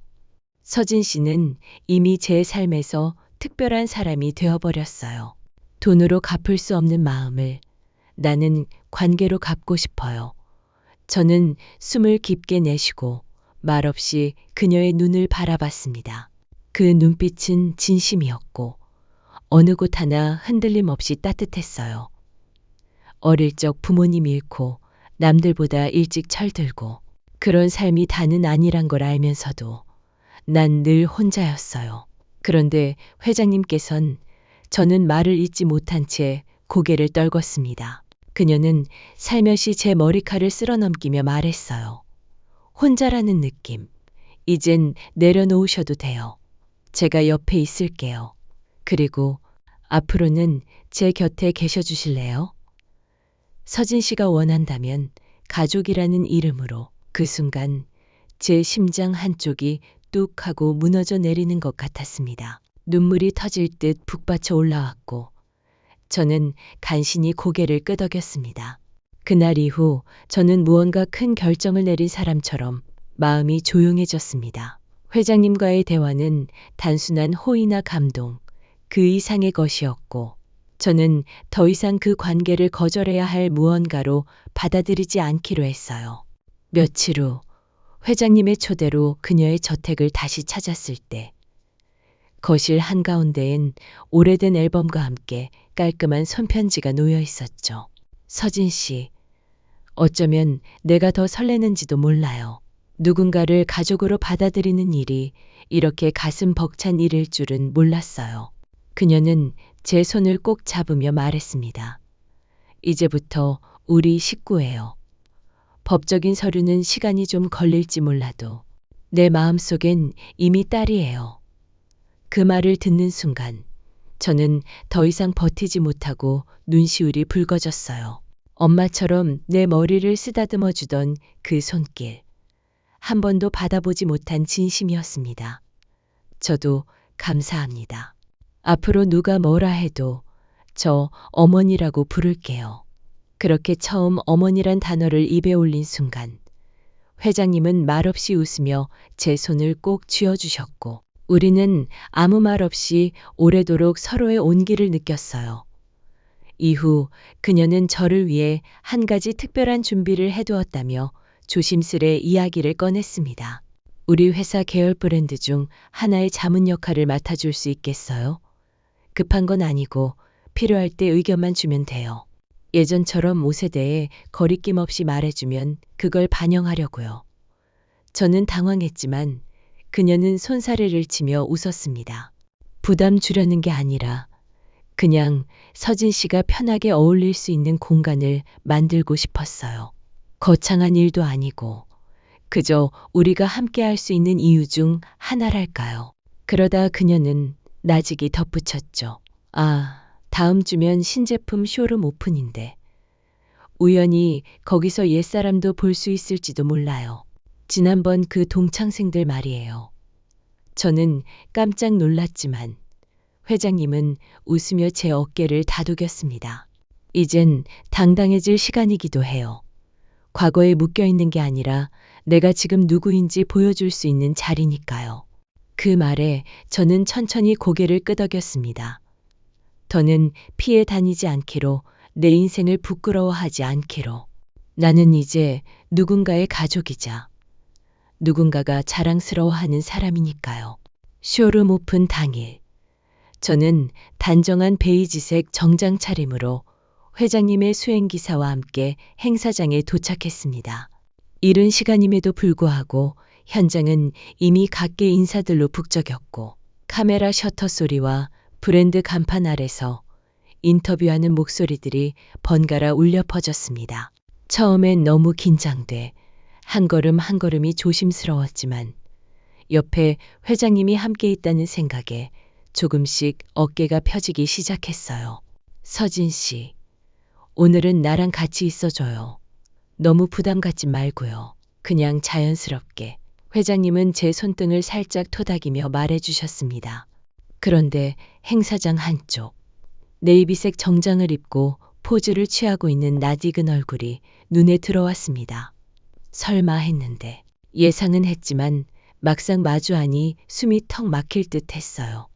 서진 씨는 이미 제 삶에서 특별한 사람이 되어버렸어요. 돈으로 갚을 수 없는 마음을 나는 관계로 갚고 싶어요. 저는 숨을 깊게 내쉬고 말없이 그녀의 눈을 바라봤습니다. 그 눈빛은 진심이었고 어느 곳 하나 흔들림 없이 따뜻했어요. 어릴 적 부모님 잃고 남들보다 일찍 철들고 그런 삶이 다는 아니란 걸 알면서도 난 늘 혼자였어요. 그런데 회장님께선 저는 말을 잇지 못한 채 고개를 떨궜습니다. 그녀는 살며시 제 머리칼을 쓸어넘기며 말했어요. 혼자라는 느낌. 이젠 내려놓으셔도 돼요. 제가 옆에 있을게요. 그리고 앞으로는 제 곁에 계셔 주실래요? 서진 씨가 원한다면 가족이라는 이름으로. 그 순간 제 심장 한쪽이 뚝 하고 무너져 내리는 것 같았습니다. 눈물이 터질 듯 북받쳐 올라왔고 저는 간신히 고개를 끄덕였습니다. 그날 이후 저는 무언가 큰 결정을 내린 사람처럼 마음이 조용해졌습니다. 회장님과의 대화는 단순한 호의나 감동, 그 이상의 것이었고 저는 더 이상 그 관계를 거절해야 할 무언가로 받아들이지 않기로 했어요. 며칠 후 회장님의 초대로 그녀의 저택을 다시 찾았을 때 거실 한가운데엔 오래된 앨범과 함께 깔끔한 손편지가 놓여 있었죠. 서진 씨, 어쩌면 내가 더 설레는지도 몰라요. 누군가를 가족으로 받아들이는 일이 이렇게 가슴 벅찬 일일 줄은 몰랐어요. 그녀는 제 손을 꼭 잡으며 말했습니다. 이제부터 우리 식구예요. 법적인 서류는 시간이 좀 걸릴지 몰라도 내 마음속엔 이미 딸이에요. 그 말을 듣는 순간 저는 더 이상 버티지 못하고 눈시울이 붉어졌어요. 엄마처럼 내 머리를 쓰다듬어 주던 그 손길. 한 번도 받아보지 못한 진심이었습니다. 저도 감사합니다. 앞으로 누가 뭐라 해도 저 어머니라고 부를게요. 그렇게 처음 어머니란 단어를 입에 올린 순간 회장님은 말없이 웃으며 제 손을 꼭 쥐어주셨고 우리는 아무 말 없이 오래도록 서로의 온기를 느꼈어요. 이후 그녀는 저를 위해 한 가지 특별한 준비를 해두었다며 조심스레 이야기를 꺼냈습니다. 우리 회사 계열 브랜드 중 하나의 자문 역할을 맡아줄 수 있겠어요? 급한 건 아니고 필요할 때 의견만 주면 돼요. 예전처럼 옷에 대해 거리낌 없이 말해주면 그걸 반영하려고요. 저는 당황했지만 그녀는 손사래를 치며 웃었습니다. 부담 주려는 게 아니라 그냥 서진 씨가 편하게 어울릴 수 있는 공간을 만들고 싶었어요. 거창한 일도 아니고 그저 우리가 함께 할 수 있는 이유 중 하나랄까요. 그러다 그녀는 나직이 덧붙였죠. 다음 주면 신제품 쇼룸 오픈인데 우연히 거기서 옛사람도 볼 수 있을지도 몰라요. 지난번 그 동창생들 말이에요. 저는 깜짝 놀랐지만 회장님은 웃으며 제 어깨를 다독였습니다. 이젠 당당해질 시간이기도 해요. 과거에 묶여 있는 게 아니라 내가 지금 누구인지 보여줄 수 있는 자리니까요. 그 말에 저는 천천히 고개를 끄덕였습니다. 더는 피해 다니지 않기로, 내 인생을 부끄러워하지 않기로. 나는 이제 누군가의 가족이자 누군가가 자랑스러워하는 사람이니까요. 쇼룸 오픈 당일. 저는 단정한 베이지색 정장 차림으로 회장님의 수행기사와 함께 행사장에 도착했습니다. 이른 시간임에도 불구하고 현장은 이미 각계 인사들로 북적였고, 카메라 셔터 소리와 브랜드 간판 아래서 인터뷰하는 목소리들이 번갈아 울려 퍼졌습니다. 처음엔 너무 긴장돼 한 걸음 한 걸음이 조심스러웠지만 옆에 회장님이 함께 있다는 생각에 조금씩 어깨가 펴지기 시작했어요. 서진 씨, 오늘은 나랑 같이 있어줘요. 너무 부담 갖지 말고요. 그냥 자연스럽게. 회장님은 제 손등을 살짝 토닥이며 말해주셨습니다. 그런데 행사장 한쪽, 네이비색 정장을 입고 포즈를 취하고 있는 낯익은 얼굴이 눈에 들어왔습니다. 설마 했는데, 예상은 했지만 막상 마주하니 숨이 턱 막힐 듯 했어요.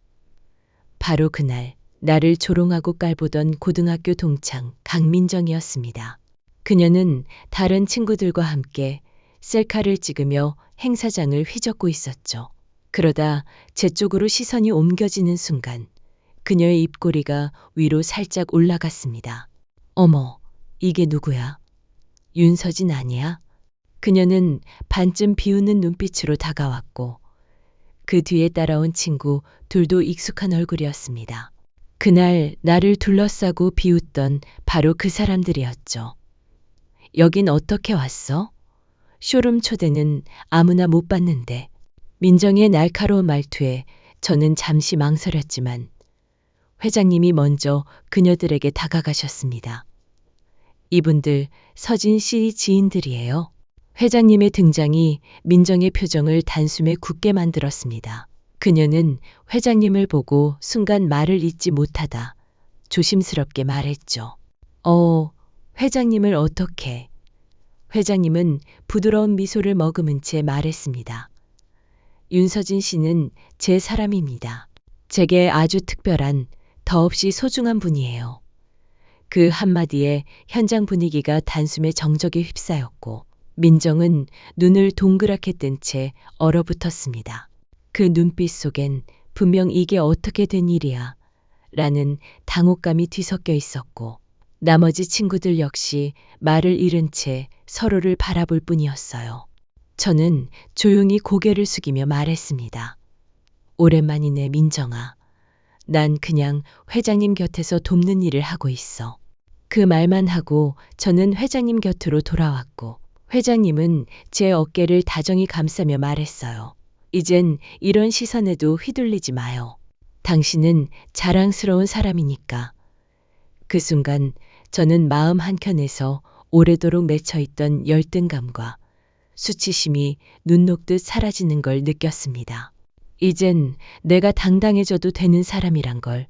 바로 그날 나를 조롱하고 깔보던 고등학교 동창 강민정이었습니다. 그녀는 다른 친구들과 함께 셀카를 찍으며 행사장을 휘젓고 있었죠. 그러다 제 쪽으로 시선이 옮겨지는 순간 그녀의 입꼬리가 위로 살짝 올라갔습니다. 어머, 이게 누구야? 윤서진 아니야? 그녀는 반쯤 비웃는 눈빛으로 다가왔고 그 뒤에 따라온 친구 둘도 익숙한 얼굴이었습니다. 그날 나를 둘러싸고 비웃던 바로 그 사람들이었죠. 여긴 어떻게 왔어? 쇼룸 초대는 아무나 못 받는데. 민정의 날카로운 말투에 저는 잠시 망설였지만 회장님이 먼저 그녀들에게 다가가셨습니다. 이분들 서진 씨 지인들이에요. 회장님의 등장이 민정의 표정을 단숨에 굳게 만들었습니다. 그녀는 회장님을 보고 순간 말을 잇지 못하다 조심스럽게 말했죠. 회장님을 어떻게? 회장님은 부드러운 미소를 머금은 채 말했습니다. 윤서진 씨는 제 사람입니다. 제게 아주 특별한, 더없이 소중한 분이에요. 그 한마디에 현장 분위기가 단숨에 정적에 휩싸였고 민정은 눈을 동그랗게 뜬 채 얼어붙었습니다. 그 눈빛 속엔 분명 이게 어떻게 된 일이야 라는 당혹감이 뒤섞여 있었고 나머지 친구들 역시 말을 잃은 채 서로를 바라볼 뿐이었어요. 저는 조용히 고개를 숙이며 말했습니다. 오랜만이네 민정아. 난 그냥 회장님 곁에서 돕는 일을 하고 있어. 그 말만 하고 저는 회장님 곁으로 돌아왔고 회장님은 제 어깨를 다정히 감싸며 말했어요. 이젠 이런 시선에도 휘둘리지 마요. 당신은 자랑스러운 사람이니까. 그 순간 저는 마음 한켠에서 오래도록 맺혀있던 열등감과 수치심이 눈 녹듯 사라지는 걸 느꼈습니다. 이젠 내가 당당해져도 되는 사람이란 걸,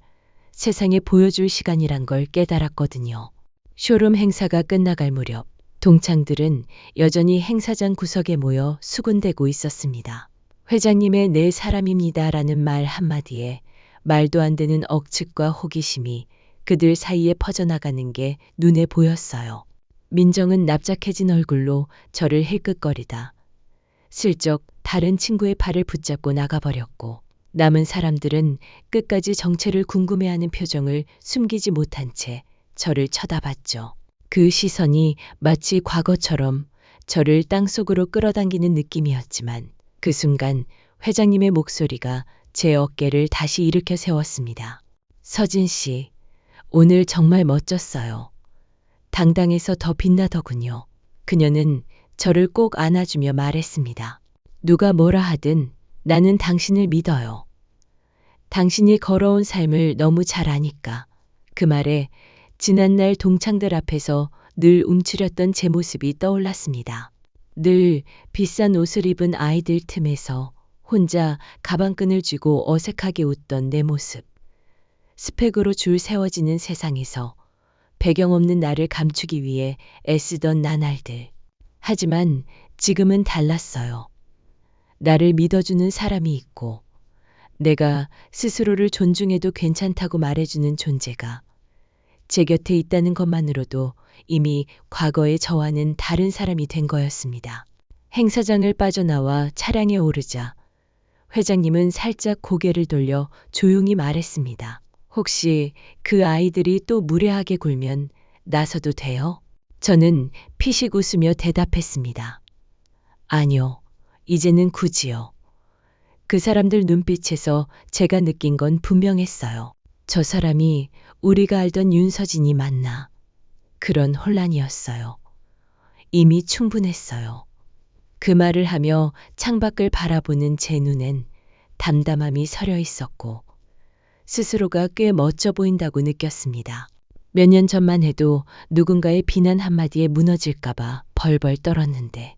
세상에 보여줄 시간이란 걸 깨달았거든요. 쇼룸 행사가 끝나갈 무렵 동창들은 여전히 행사장 구석에 모여 수군대고 있었습니다. 회장님의 내 사람입니다라는 말 한마디에 말도 안 되는 억측과 호기심이 그들 사이에 퍼져나가는 게 눈에 보였어요. 민정은 납작해진 얼굴로 저를 힐끗거리다 슬쩍 다른 친구의 발을 붙잡고 나가버렸고 남은 사람들은 끝까지 정체를 궁금해하는 표정을 숨기지 못한 채 저를 쳐다봤죠. 그 시선이 마치 과거처럼 저를 땅속으로 끌어당기는 느낌이었지만 그 순간 회장님의 목소리가 제 어깨를 다시 일으켜 세웠습니다. 서진 씨, 오늘 정말 멋졌어요. 당당해서 더 빛나더군요. 그녀는 저를 꼭 안아주며 말했습니다. 누가 뭐라 하든 나는 당신을 믿어요. 당신이 걸어온 삶을 너무 잘 아니까. 그 말에 지난날 동창들 앞에서 늘 움츠렸던 제 모습이 떠올랐습니다. 늘 비싼 옷을 입은 아이들 틈에서 혼자 가방끈을 쥐고 어색하게 웃던 내 모습. 스펙으로 줄 세워지는 세상에서 배경 없는 나를 감추기 위해 애쓰던 나날들. 하지만 지금은 달랐어요. 나를 믿어주는 사람이 있고, 내가 스스로를 존중해도 괜찮다고 말해주는 존재가 제 곁에 있다는 것만으로도 이미 과거의 저와는 다른 사람이 된 거였습니다. 행사장을 빠져나와 차량에 오르자 회장님은 살짝 고개를 돌려 조용히 말했습니다. 혹시 그 아이들이 또 무례하게 굴면 나서도 돼요? 저는 피식 웃으며 대답했습니다. 아니요, 이제는 굳이요. 그 사람들 눈빛에서 제가 느낀 건 분명했어요. 저 사람이 우리가 알던 윤서진이 맞나? 그런 혼란이었어요. 이미 충분했어요. 그 말을 하며 창밖을 바라보는 제 눈엔 담담함이 서려 있었고 스스로가 꽤 멋져 보인다고 느꼈습니다. 몇 년 전만 해도 누군가의 비난 한마디에 무너질까봐 벌벌 떨었는데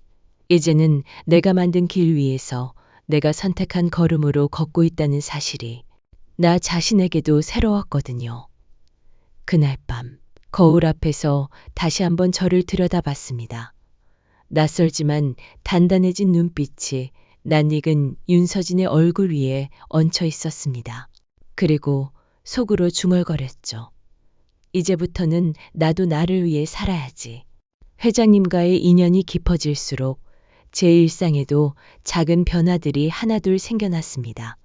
이제는 내가 만든 길 위에서 내가 선택한 걸음으로 걷고 있다는 사실이 나 자신에게도 새로웠거든요. 그날 밤 거울 앞에서 다시 한번 저를 들여다봤습니다. 낯설지만 단단해진 눈빛이 낯익은 윤서진의 얼굴 위에 얹혀 있었습니다. 그리고 속으로 중얼거렸죠. 이제부터는 나도 나를 위해 살아야지. 회장님과의 인연이 깊어질수록 제 일상에도 작은 변화들이 하나둘 생겨났습니다.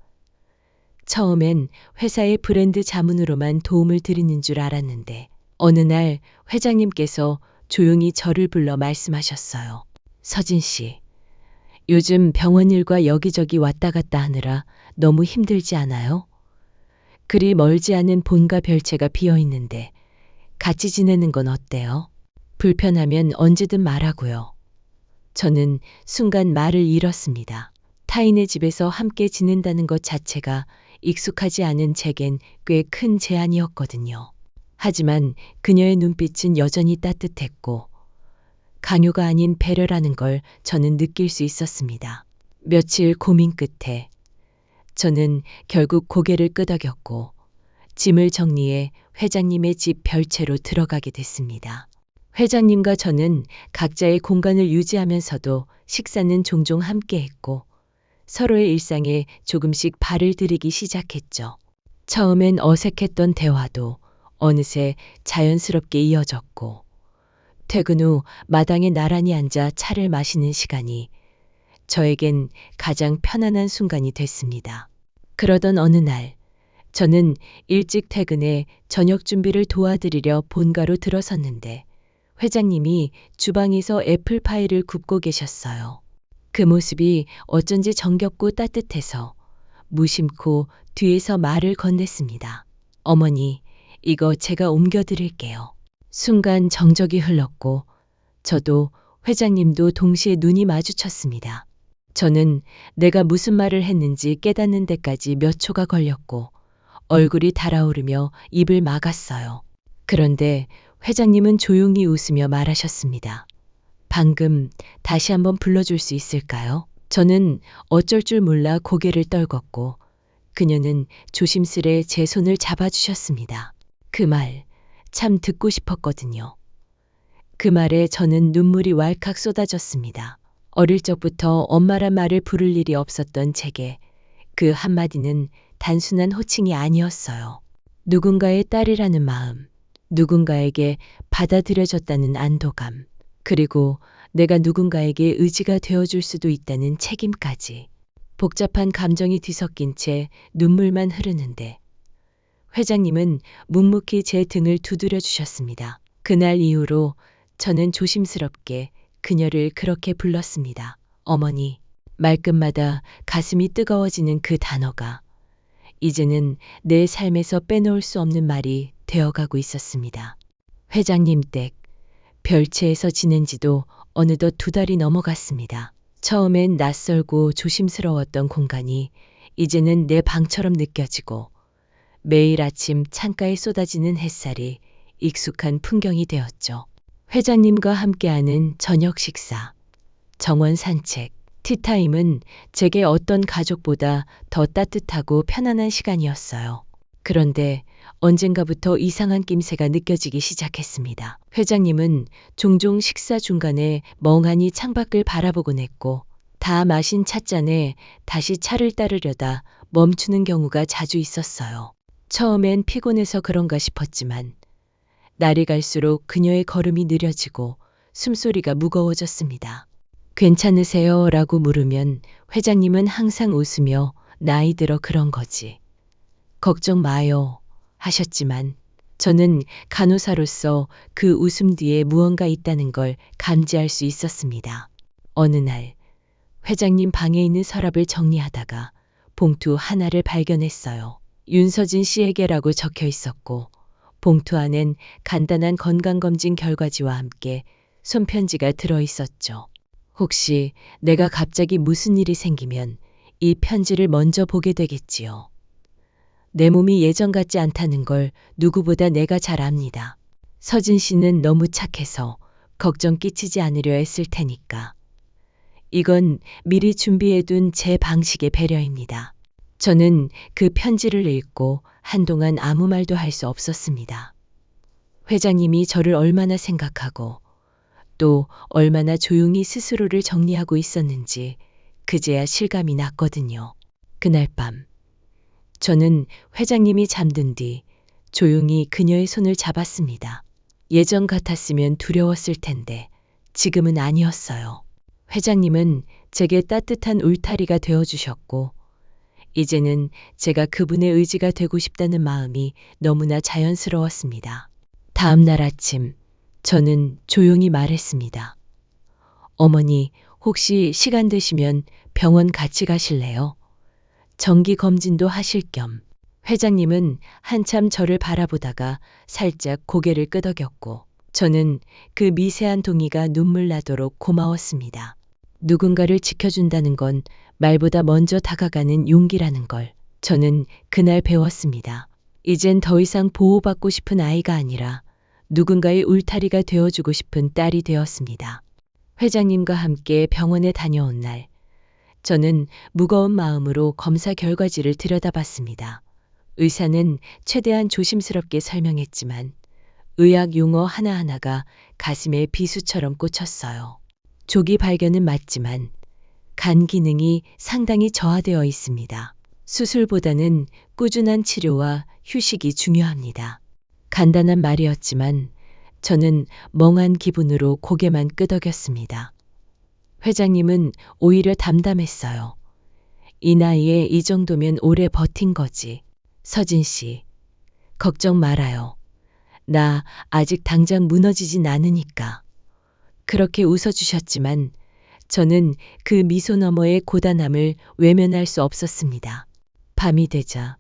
처음엔 회사의 브랜드 자문으로만 도움을 드리는 줄 알았는데 어느 날 회장님께서 조용히 저를 불러 말씀하셨어요. 서진 씨, 요즘 병원 일과 여기저기 왔다 갔다 하느라 너무 힘들지 않아요? 그리 멀지 않은 본가 별채가 비어 있는데 같이 지내는 건 어때요? 불편하면 언제든 말하고요. 저는 순간 말을 잃었습니다. 타인의 집에서 함께 지낸다는 것 자체가 익숙하지 않은 제겐 꽤 큰 제안이었거든요. 하지만 그녀의 눈빛은 여전히 따뜻했고 강요가 아닌 배려라는 걸 저는 느낄 수 있었습니다. 며칠 고민 끝에 저는 결국 고개를 끄덕였고 짐을 정리해 회장님의 집 별채로 들어가게 됐습니다. 회장님과 저는 각자의 공간을 유지하면서도 식사는 종종 함께했고 서로의 일상에 조금씩 발을 들이기 시작했죠. 처음엔 어색했던 대화도 어느새 자연스럽게 이어졌고 퇴근 후 마당에 나란히 앉아 차를 마시는 시간이 저에겐 가장 편안한 순간이 됐습니다. 그러던 어느 날 저는 일찍 퇴근해 저녁 준비를 도와드리려 본가로 들어섰는데 회장님이 주방에서 애플파이를 굽고 계셨어요. 그 모습이 어쩐지 정겹고 따뜻해서 무심코 뒤에서 말을 건넸습니다. 어머니, 이거 제가 옮겨드릴게요. 순간 정적이 흘렀고 저도 회장님도 동시에 눈이 마주쳤습니다. 저는 내가 무슨 말을 했는지 깨닫는 데까지 몇 초가 걸렸고 얼굴이 달아오르며 입을 막았어요. 그런데 회장님은 조용히 웃으며 말하셨습니다. 방금 다시 한번 불러줄 수 있을까요? 저는 어쩔 줄 몰라 고개를 떨궜고 그녀는 조심스레 제 손을 잡아주셨습니다. 그 말 참 듣고 싶었거든요. 그 말에 저는 눈물이 왈칵 쏟아졌습니다. 어릴 적부터 엄마란 말을 부를 일이 없었던 제게 그 한마디는 단순한 호칭이 아니었어요. 누군가의 딸이라는 마음, 누군가에게 받아들여졌다는 안도감, 그리고 내가 누군가에게 의지가 되어줄 수도 있다는 책임까지. 복잡한 감정이 뒤섞인 채 눈물만 흐르는데 회장님은 묵묵히 제 등을 두드려 주셨습니다. 그날 이후로 저는 조심스럽게 그녀를 그렇게 불렀습니다. 어머니. 말끝마다 가슴이 뜨거워지는 그 단어가 이제는 내 삶에서 빼놓을 수 없는 말이 되어가고 있었습니다. 회장님 댁, 별채에서 지낸 지도 어느덧 2달이 넘어갔습니다. 처음엔 낯설고 조심스러웠던 공간이 이제는 내 방처럼 느껴지고 매일 아침 창가에 쏟아지는 햇살이 익숙한 풍경이 되었죠. 회장님과 함께하는 저녁 식사, 정원 산책, 티타임은 제게 어떤 가족보다 더 따뜻하고 편안한 시간이었어요. 그런데 언젠가부터 이상한 낌새가 느껴지기 시작했습니다. 회장님은 종종 식사 중간에 멍하니 창밖을 바라보곤 했고, 다 마신 찻잔에 다시 차를 따르려다 멈추는 경우가 자주 있었어요. 처음엔 피곤해서 그런가 싶었지만, 날이 갈수록 그녀의 걸음이 느려지고 숨소리가 무거워졌습니다. 괜찮으세요? 라고 물으면 회장님은 항상 웃으며 나이 들어 그런 거지. 걱정 마요. 하셨지만 저는 간호사로서 그 웃음 뒤에 무언가 있다는 걸 감지할 수 있었습니다. 어느 날 회장님 방에 있는 서랍을 정리하다가 봉투 하나를 발견했어요. 윤서진 씨에게라고 적혀 있었고 봉투 안엔 간단한 건강검진 결과지와 함께 손편지가 들어 있었죠. 혹시 내가 갑자기 무슨 일이 생기면 이 편지를 먼저 보게 되겠지요. 내 몸이 예전 같지 않다는 걸 누구보다 내가 잘 압니다. 서진 씨는 너무 착해서 걱정 끼치지 않으려 했을 테니까. 이건 미리 준비해둔 제 방식의 배려입니다. 저는 그 편지를 읽고 한동안 아무 말도 할 수 없었습니다. 회장님이 저를 얼마나 생각하고 또 얼마나 조용히 스스로를 정리하고 있었는지 그제야 실감이 났거든요. 그날 밤 저는 회장님이 잠든 뒤 조용히 그녀의 손을 잡았습니다. 예전 같았으면 두려웠을 텐데 지금은 아니었어요. 회장님은 제게 따뜻한 울타리가 되어주셨고 이제는 제가 그분의 의지가 되고 싶다는 마음이 너무나 자연스러웠습니다. 다음 날 아침 저는 조용히 말했습니다. 어머니, 혹시 시간 되시면 병원 같이 가실래요? 정기 검진도 하실 겸. 회장님은 한참 저를 바라보다가 살짝 고개를 끄덕였고 저는 그 미세한 동의가 눈물 나도록 고마웠습니다. 누군가를 지켜준다는 건 말보다 먼저 다가가는 용기라는 걸 저는 그날 배웠습니다. 이젠 더 이상 보호받고 싶은 아이가 아니라 누군가의 울타리가 되어주고 싶은 딸이 되었습니다. 회장님과 함께 병원에 다녀온 날 저는 무거운 마음으로 검사 결과지를 들여다봤습니다. 의사는 최대한 조심스럽게 설명했지만 의학 용어 하나하나가 가슴에 비수처럼 꽂혔어요. 조기 발견은 맞지만 간 기능이 상당히 저하되어 있습니다. 수술보다는 꾸준한 치료와 휴식이 중요합니다. 간단한 말이었지만 저는 멍한 기분으로 고개만 끄덕였습니다. 회장님은 오히려 담담했어요. 이 나이에 이 정도면 오래 버틴 거지. 서진 씨, 걱정 말아요. 나 아직 당장 무너지진 않으니까. 그렇게 웃어주셨지만 저는 그 미소 너머의 고단함을 외면할 수 없었습니다. 밤이 되자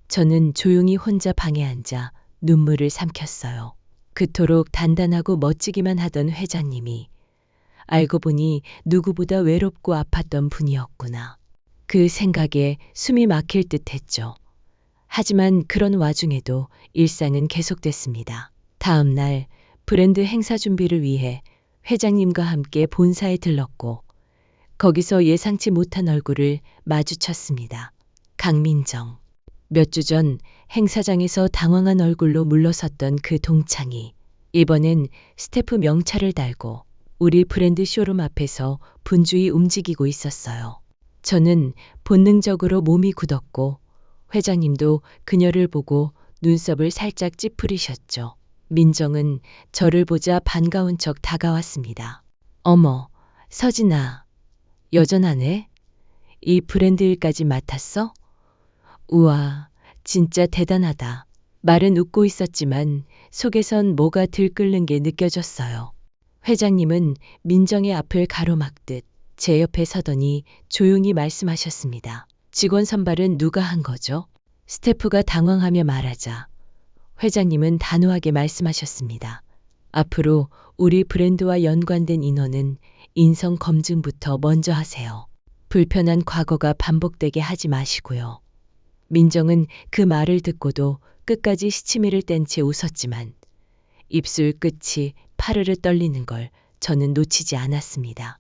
저는 조용히 혼자 방에 앉아 눈물을 삼켰어요. 그토록 단단하고 멋지기만 하던 회장님이 알고 보니 누구보다 외롭고 아팠던 분이었구나. 그 생각에 숨이 막힐 듯 했죠. 하지만 그런 와중에도 일상은 계속됐습니다. 다음 날 브랜드 행사 준비를 위해 회장님과 함께 본사에 들렀고 거기서 예상치 못한 얼굴을 마주쳤습니다. 강민정. 몇 주 전 행사장에서 당황한 얼굴로 물러섰던 그 동창이 이번엔 스태프 명찰을 달고 우리 브랜드 쇼룸 앞에서 분주히 움직이고 있었어요. 저는 본능적으로 몸이 굳었고 회장님도 그녀를 보고 눈썹을 살짝 찌푸리셨죠. 민정은 저를 보자 반가운 척 다가왔습니다. 어머, 서진아, 여전하네? 이 브랜드 일까지 맡았어? 우와, 진짜 대단하다. 말은 웃고 있었지만 속에선 뭐가 들끓는 게 느껴졌어요. 회장님은 민정의 앞을 가로막듯 제 옆에 서더니 조용히 말씀하셨습니다. 직원 선발은 누가 한 거죠? 스태프가 당황하며 말하자 회장님은 단호하게 말씀하셨습니다. 앞으로 우리 브랜드와 연관된 인원은 인성 검증부터 먼저 하세요. 불편한 과거가 반복되게 하지 마시고요. 민정은 그 말을 듣고도 끝까지 시치미를 뗀 채 웃었지만 입술 끝이 파르르 떨리는 걸 저는 놓치지 않았습니다.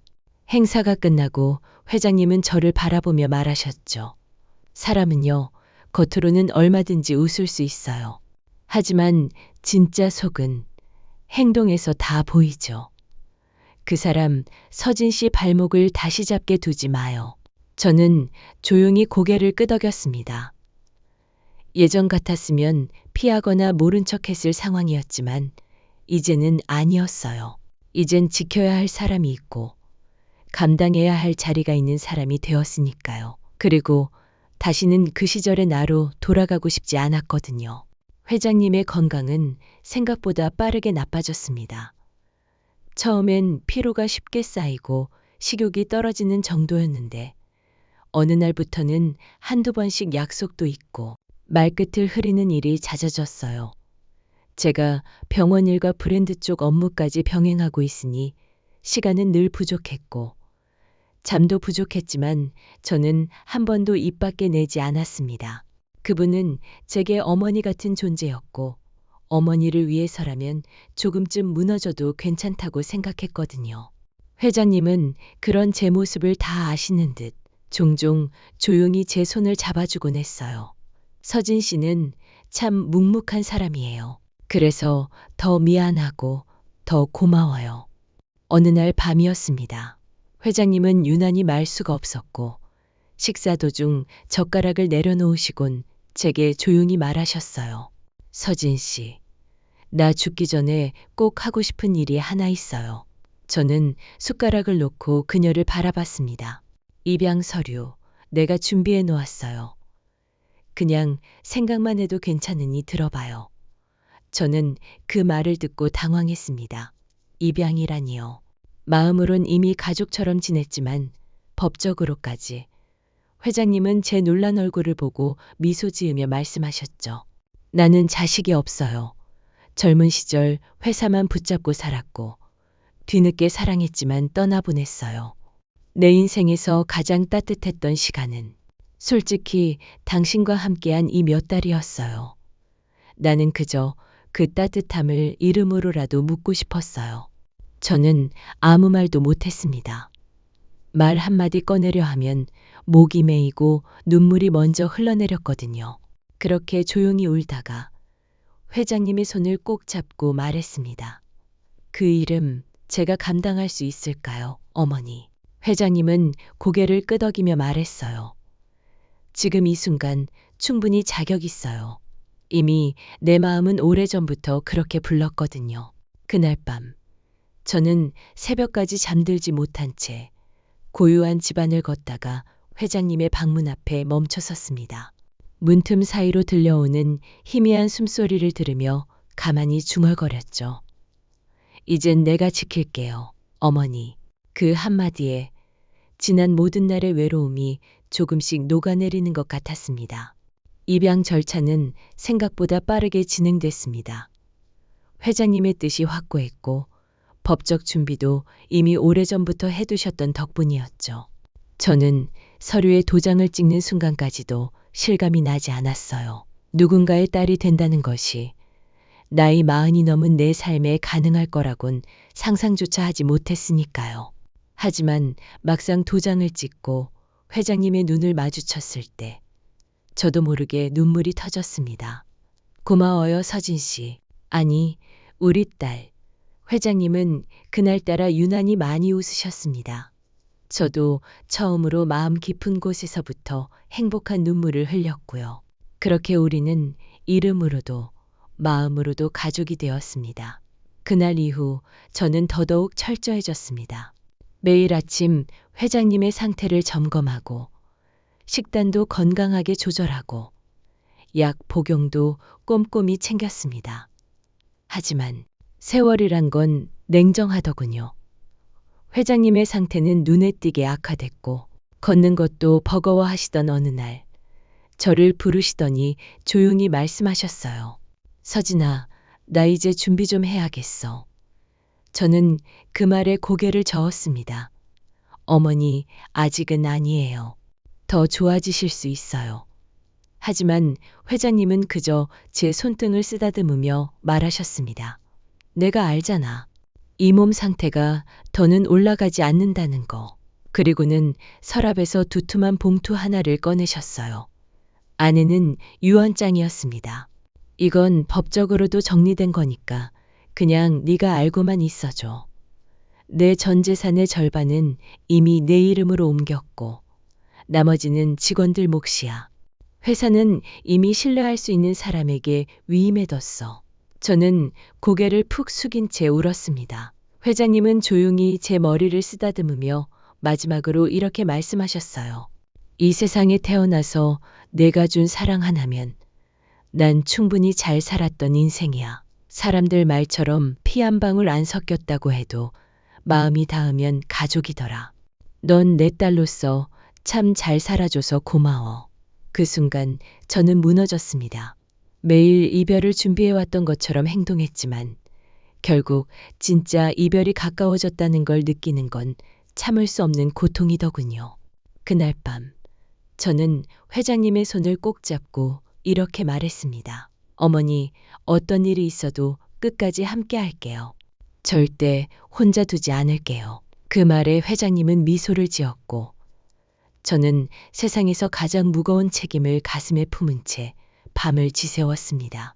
행사가 끝나고 회장님은 저를 바라보며 말하셨죠. 사람은요, 겉으로는 얼마든지 웃을 수 있어요. 하지만 진짜 속은 행동에서 다 보이죠. 그 사람 서진 씨 발목을 다시 잡게 두지 마요. 저는 조용히 고개를 끄덕였습니다. 예전 같았으면 피하거나 모른 척했을 상황이었지만 이제는 아니었어요. 이젠 지켜야 할 사람이 있고 감당해야 할 자리가 있는 사람이 되었으니까요. 그리고 다시는 그 시절의 나로 돌아가고 싶지 않았거든요. 회장님의 건강은 생각보다 빠르게 나빠졌습니다. 처음엔 피로가 쉽게 쌓이고 식욕이 떨어지는 정도였는데 어느 날부터는 한두 번씩 약속도 있고 말끝을 흐리는 일이 잦아졌어요. 제가 병원 일과 브랜드 쪽 업무까지 병행하고 있으니 시간은 늘 부족했고 잠도 부족했지만 저는 한 번도 입 밖에 내지 않았습니다. 그분은 제게 어머니 같은 존재였고 어머니를 위해서라면 조금쯤 무너져도 괜찮다고 생각했거든요. 회장님은 그런 제 모습을 다 아시는 듯 종종 조용히 제 손을 잡아주곤 했어요. 서진 씨는 참 묵묵한 사람이에요. 그래서 더 미안하고 더 고마워요. 어느 날 밤이었습니다. 회장님은 유난히 말수가 없었고 식사 도중 젓가락을 내려놓으시곤 제게 조용히 말하셨어요. 서진 씨, 나 죽기 전에 꼭 하고 싶은 일이 하나 있어요. 저는 숟가락을 놓고 그녀를 바라봤습니다. 입양 서류, 내가 준비해 놓았어요. 그냥 생각만 해도 괜찮으니 들어봐요. 저는 그 말을 듣고 당황했습니다. 입양이라니요. 마음으론 이미 가족처럼 지냈지만 법적으로까지. 회장님은 제 놀란 얼굴을 보고 미소 지으며 말씀하셨죠. 나는 자식이 없어요. 젊은 시절 회사만 붙잡고 살았고 뒤늦게 사랑했지만 떠나보냈어요. 내 인생에서 가장 따뜻했던 시간은 솔직히 당신과 함께한 이 몇 달이었어요. 나는 그저 그 따뜻함을 이름으로라도 묻고 싶었어요. 저는 아무 말도 못했습니다. 말 한마디 꺼내려 하면 목이 메이고 눈물이 먼저 흘러내렸거든요. 그렇게 조용히 울다가 회장님의 손을 꼭 잡고 말했습니다. 그 이름 제가 감당할 수 있을까요, 어머니? 회장님은 고개를 끄덕이며 말했어요. 지금 이 순간 충분히 자격 있어요. 이미 내 마음은 오래전부터 그렇게 불렀거든요. 그날 밤 저는 새벽까지 잠들지 못한 채 고요한 집안을 걷다가 회장님의 방문 앞에 멈춰섰습니다. 문틈 사이로 들려오는 희미한 숨소리를 들으며 가만히 중얼거렸죠. 이젠 내가 지킬게요, 어머니. 그 한마디에 지난 모든 날의 외로움이 조금씩 녹아내리는 것 같았습니다. 입양 절차는 생각보다 빠르게 진행됐습니다. 회장님의 뜻이 확고했고 법적 준비도 이미 오래전부터 해두셨던 덕분이었죠. 저는 서류에 도장을 찍는 순간까지도 실감이 나지 않았어요. 누군가의 딸이 된다는 것이 나이 40이 넘은 내 삶에 가능할 거라곤 상상조차 하지 못했으니까요. 하지만 막상 도장을 찍고 회장님의 눈을 마주쳤을 때 저도 모르게 눈물이 터졌습니다. 고마워요, 서진 씨. 아니, 우리 딸. 회장님은 그날따라 유난히 많이 웃으셨습니다. 저도 처음으로 마음 깊은 곳에서부터 행복한 눈물을 흘렸고요. 그렇게 우리는 이름으로도 마음으로도 가족이 되었습니다. 그날 이후 저는 더더욱 철저해졌습니다. 매일 아침 회장님의 상태를 점검하고 식단도 건강하게 조절하고 약 복용도 꼼꼼히 챙겼습니다. 하지만 세월이란 건 냉정하더군요. 회장님의 상태는 눈에 띄게 악화됐고 걷는 것도 버거워하시던 어느 날 저를 부르시더니 조용히 말씀하셨어요. 서진아, 나 이제 준비 좀 해야겠어. 저는 그 말에 고개를 저었습니다. 어머니, 아직은 아니에요. 더 좋아지실 수 있어요. 하지만 회장님은 그저 제 손등을 쓰다듬으며 말하셨습니다. 내가 알잖아. 이 몸 상태가 더는 올라가지 않는다는 거. 그리고는 서랍에서 두툼한 봉투 하나를 꺼내셨어요. 아내는 유언장이었습니다. 이건 법적으로도 정리된 거니까 그냥 네가 알고만 있어줘. 내 전 재산의 절반은 이미 내 이름으로 옮겼고 나머지는 직원들 몫이야. 회사는 이미 신뢰할 수 있는 사람에게 위임해뒀어. 저는 고개를 푹 숙인 채 울었습니다. 회장님은 조용히 제 머리를 쓰다듬으며 마지막으로 이렇게 말씀하셨어요. 이 세상에 태어나서 내가 준 사랑 하나면 난 충분히 잘 살았던 인생이야. 사람들 말처럼 피 한 방울 안 섞였다고 해도 마음이 닿으면 가족이더라. 넌 내 딸로서 참 잘 살아줘서 고마워. 그 순간 저는 무너졌습니다. 매일 이별을 준비해왔던 것처럼 행동했지만 결국 진짜 이별이 가까워졌다는 걸 느끼는 건 참을 수 없는 고통이더군요. 그날 밤 저는 회장님의 손을 꼭 잡고 이렇게 말했습니다. 어머니, 어떤 일이 있어도 끝까지 함께 할게요. 절대 혼자 두지 않을게요. 그 말에 회장님은 미소를 지었고 저는 세상에서 가장 무거운 책임을 가슴에 품은 채 밤을 지새웠습니다.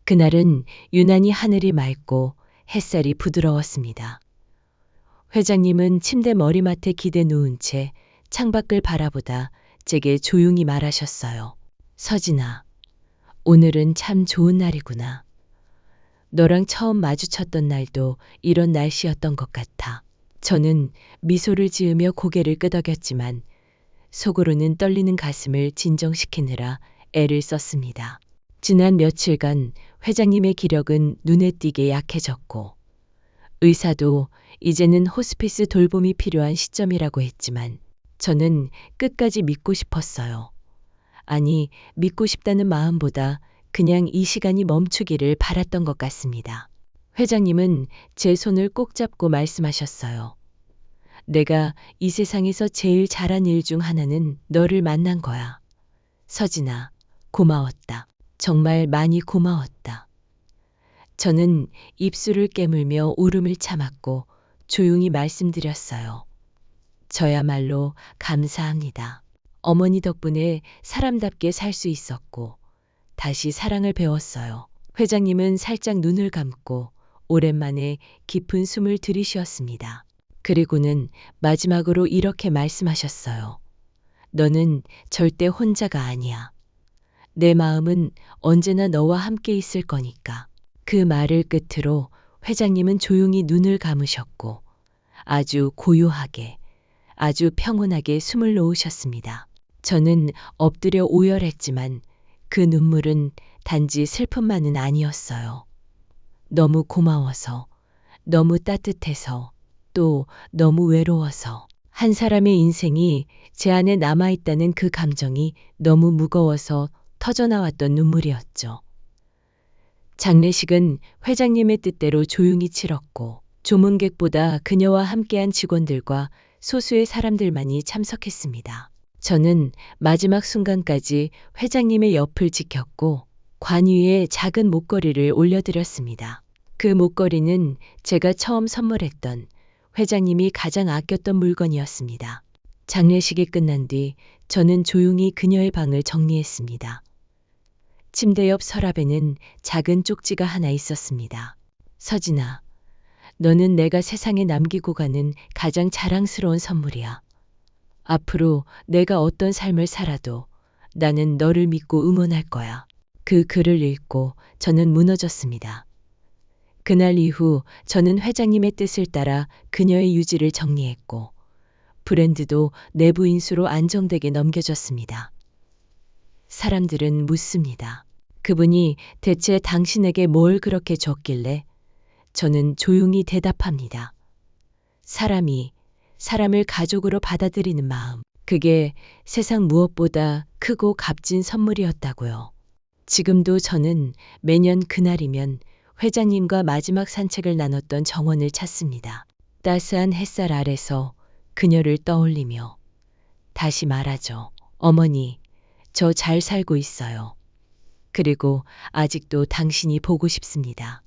그날은 유난히 하늘이 맑고 햇살이 부드러웠습니다. 회장님은 침대 머리맡에 기대 누운 채 창밖을 바라보다 제게 조용히 말하셨어요. 서진아, 오늘은 참 좋은 날이구나. 너랑 처음 마주쳤던 날도 이런 날씨였던 것 같아. 저는 미소를 지으며 고개를 끄덕였지만 속으로는 떨리는 가슴을 진정시키느라 애를 썼습니다. 지난 며칠간 회장님의 기력은 눈에 띄게 약해졌고 의사도 이제는 호스피스 돌봄이 필요한 시점이라고 했지만 저는 끝까지 믿고 싶었어요. 아니, 믿고 싶다는 마음보다 그냥 이 시간이 멈추기를 바랐던 것 같습니다. 회장님은 제 손을 꼭 잡고 말씀하셨어요. 내가 이 세상에서 제일 잘한 일 중 하나는 너를 만난 거야. 서진아, 고마웠다. 정말 많이 고마웠다. 저는 입술을 깨물며 울음을 참았고 조용히 말씀드렸어요. 저야말로 감사합니다. 어머니 덕분에 사람답게 살 수 있었고 다시 사랑을 배웠어요. 회장님은 살짝 눈을 감고 오랜만에 깊은 숨을 들이쉬었습니다. 그리고는 마지막으로 이렇게 말씀하셨어요. 너는 절대 혼자가 아니야. 내 마음은 언제나 너와 함께 있을 거니까. 그 말을 끝으로 회장님은 조용히 눈을 감으셨고 아주 고요하게, 아주 평온하게 숨을 놓으셨습니다. 저는 엎드려 오열했지만 그 눈물은 단지 슬픔만은 아니었어요. 너무 고마워서, 너무 따뜻해서, 또 너무 외로워서 한 사람의 인생이 제 안에 남아있다는 그 감정이 너무 무거워서 터져나왔던 눈물이었죠. 장례식은 회장님의 뜻대로 조용히 치렀고 조문객보다 그녀와 함께한 직원들과 소수의 사람들만이 참석했습니다. 저는 마지막 순간까지 회장님의 옆을 지켰고 관 위에 작은 목걸이를 올려드렸습니다. 그 목걸이는 제가 처음 선물했던 회장님이 가장 아꼈던 물건이었습니다. 장례식이 끝난 뒤 저는 조용히 그녀의 방을 정리했습니다. 침대 옆 서랍에는 작은 쪽지가 하나 있었습니다. 서진아, 너는 내가 세상에 남기고 가는 가장 자랑스러운 선물이야. 앞으로 내가 어떤 삶을 살아도 나는 너를 믿고 응원할 거야. 그 글을 읽고 저는 무너졌습니다. 그날 이후 저는 회장님의 뜻을 따라 그녀의 유지를 정리했고 브랜드도 내부 인수로 안정되게 넘겨졌습니다. 사람들은 묻습니다. 그분이 대체 당신에게 뭘 그렇게 줬길래? 저는 조용히 대답합니다. 사람이 사람을 가족으로 받아들이는 마음, 그게 세상 무엇보다 크고 값진 선물이었다고요. 지금도 저는 매년 그날이면 회장님과 마지막 산책을 나눴던 정원을 찾습니다. 따스한 햇살 아래서 그녀를 떠올리며 다시 말하죠. 어머니, 저 잘 살고 있어요. 그리고 아직도 당신이 보고 싶습니다.